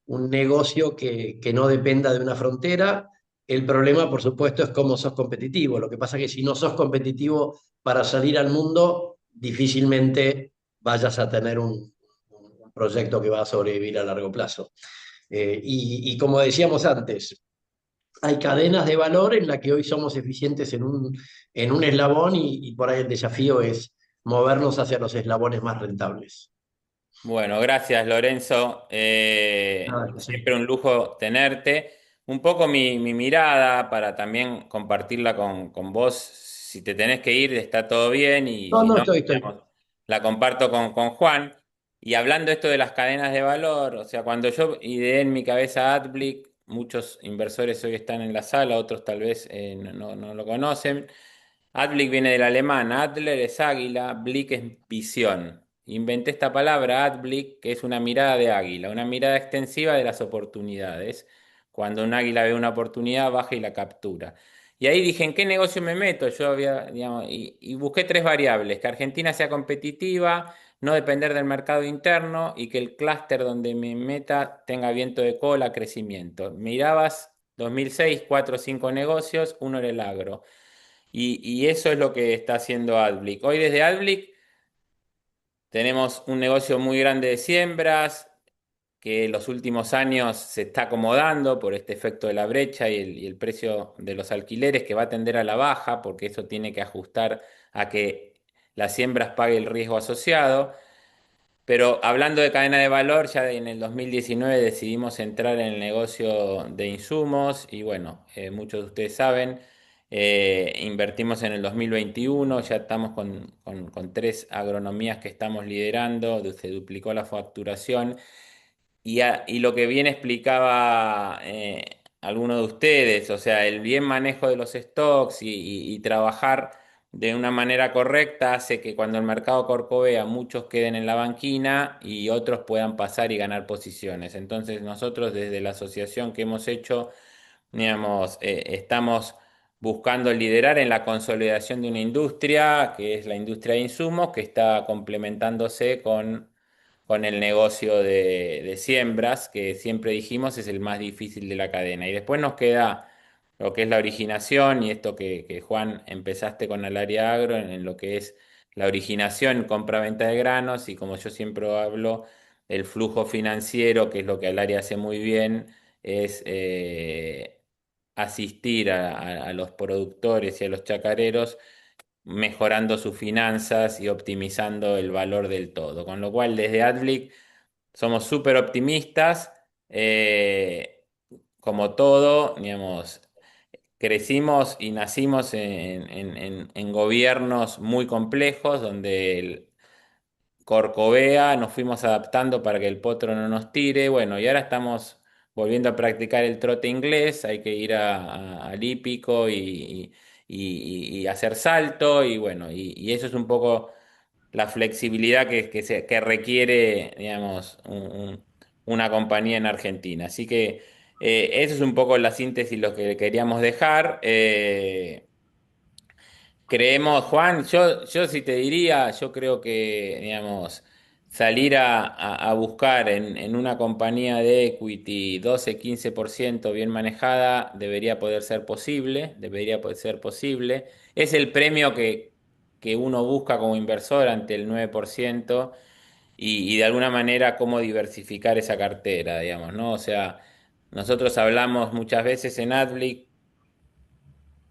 negocio que no dependa de una frontera. El problema, por supuesto, es cómo sos competitivo. Lo que pasa es que si no sos competitivo para salir al mundo, difícilmente vayas a tener un proyecto que va a sobrevivir a largo plazo. Y como decíamos antes, hay cadenas de valor en las que hoy somos eficientes en un eslabón y por ahí el desafío es movernos hacia los eslabones más rentables. Bueno, gracias Lorenzo. Nada, José. Siempre un lujo tenerte. Un poco mi mirada para también compartirla con vos. Si te tenés que ir, está todo bien y No, si no, no, estoy. digamos, la comparto con Juan. Y hablando esto de las cadenas de valor, o sea, cuando yo ideé en mi cabeza AdBlick, muchos inversores hoy están en la sala, otros tal vez no lo conocen. Adblick viene del alemán, Adler es águila, Blick es visión. Inventé esta palabra, Adblick, que es una mirada de águila, una mirada extensiva de las oportunidades. Cuando un águila ve una oportunidad, baja y la captura. Y ahí dije, ¿en qué negocio me meto? Yo había, digamos, y busqué tres variables, que Argentina sea competitiva, no depender del mercado interno y que el clúster donde me meta tenga viento de cola, crecimiento. Mirabas 2006, 4 o 5 negocios, uno era el agro. Y eso es lo que está haciendo Adblick. Hoy desde Adblick tenemos un negocio muy grande de siembras que en los últimos años se está acomodando por este efecto de la brecha y el precio de los alquileres que va a tender a la baja porque eso tiene que ajustar a que las siembras pague el riesgo asociado. Pero hablando de cadena de valor, ya en el 2019 decidimos entrar en el negocio de insumos y bueno, muchos de ustedes saben, invertimos en el 2021, ya estamos con tres agronomías que estamos liderando, se duplicó la facturación y lo que bien explicaba alguno de ustedes, o sea, el bien manejo de los stocks y trabajar de una manera correcta hace que cuando el mercado corcovea muchos queden en la banquina y otros puedan pasar y ganar posiciones. Entonces nosotros desde la asociación que hemos hecho, digamos, estamos buscando liderar en la consolidación de una industria, que es la industria de insumos, que está complementándose con el negocio de siembras, que siempre dijimos es el más difícil de la cadena. Y después nos queda lo que es la originación y esto que Juan empezaste con el área agro en lo que es la originación, compra-venta de granos y como yo siempre hablo, el flujo financiero, que es lo que el área hace muy bien, es asistir a los productores y a los chacareros mejorando sus finanzas y optimizando el valor del todo. Con lo cual, desde Adlic somos súper optimistas, como todo, digamos, crecimos y nacimos en gobiernos muy complejos, donde Corcovea, nos fuimos adaptando para que el potro no nos tire, bueno, y ahora estamos volviendo a practicar el trote inglés, hay que ir al hípico y hacer salto, y bueno, y eso es un poco la flexibilidad que requiere, digamos, una compañía en Argentina. Así que eso es un poco la síntesis, lo que queríamos dejar. Creemos, Juan, yo sí te diría, yo creo que, digamos, salir a buscar en una compañía de equity 12-15% bien manejada debería poder ser posible, debería poder ser posible. Es el premio que uno busca como inversor ante el 9% y de alguna manera cómo diversificar esa cartera, digamos, ¿no? O sea, nosotros hablamos muchas veces en Adlic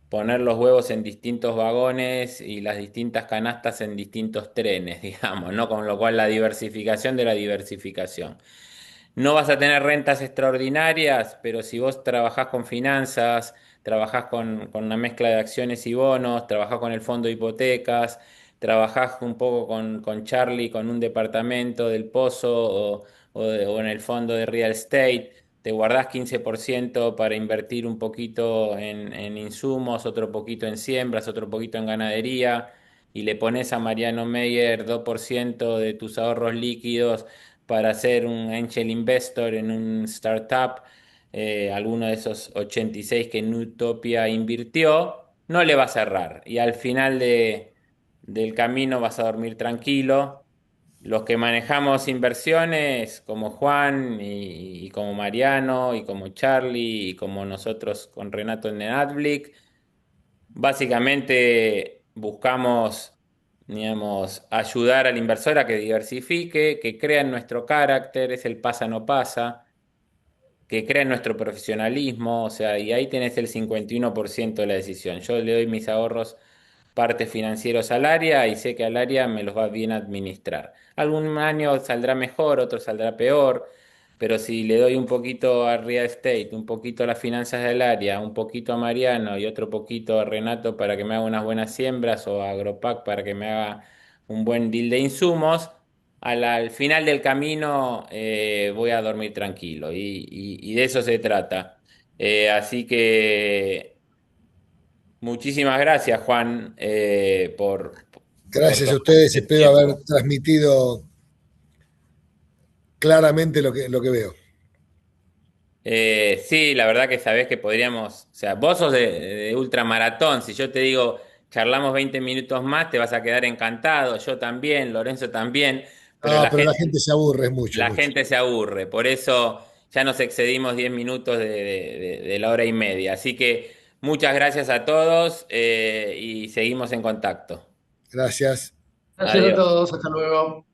poner los huevos en distintos vagones y las distintas canastas en distintos trenes, digamos, ¿no? Con lo cual la diversificación de la diversificación. No vas a tener rentas extraordinarias, pero si vos trabajás con finanzas, trabajás con una mezcla de acciones y bonos, trabajás con el fondo de hipotecas, trabajás un poco con Charlie, con un departamento del Pozo o en el fondo de real estate, te guardás 15% para invertir un poquito en insumos, otro poquito en siembras, otro poquito en ganadería, y le pones a Mariano Meyer 2% de tus ahorros líquidos para ser un angel investor en un startup, alguno de esos 86 que Nutopia invirtió, no le va a cerrar. Y al final del camino vas a dormir tranquilo. Los que manejamos inversiones, como Juan y como Mariano y como Charlie y como nosotros con Renato en Adblick, básicamente buscamos, digamos, ayudar al inversor a que diversifique, que crea en nuestro carácter, es el pasa no pasa, que crea en nuestro profesionalismo, o sea, y ahí tenés el 51% de la decisión. Yo le doy mis ahorros partes financieros al área y sé que al área me los va bien a administrar. Algún año saldrá mejor, otro saldrá peor, pero si le doy un poquito a real estate, un poquito a las finanzas del área, un poquito a Mariano y otro poquito a Renato para que me haga unas buenas siembras o a Agropac para que me haga un buen deal de insumos, al final del camino voy a dormir tranquilo y de eso se trata. Así que muchísimas gracias, Juan, por Gracias a tomarse ustedes, el espero haber tiempo. transmitido claramente lo que veo. Sí, la verdad que sabés que podríamos, o sea, vos sos de ultramaratón, si yo te digo, charlamos 20 minutos más, te vas a quedar encantado, yo también, Lorenzo también, pero No, pero la gente se aburre, es mucho, la mucho. gente se aburre, por eso ya nos excedimos 10 minutos de la hora y media. Así que muchas gracias a todos y seguimos en contacto. Gracias. Gracias a Adiós. todos, hasta luego.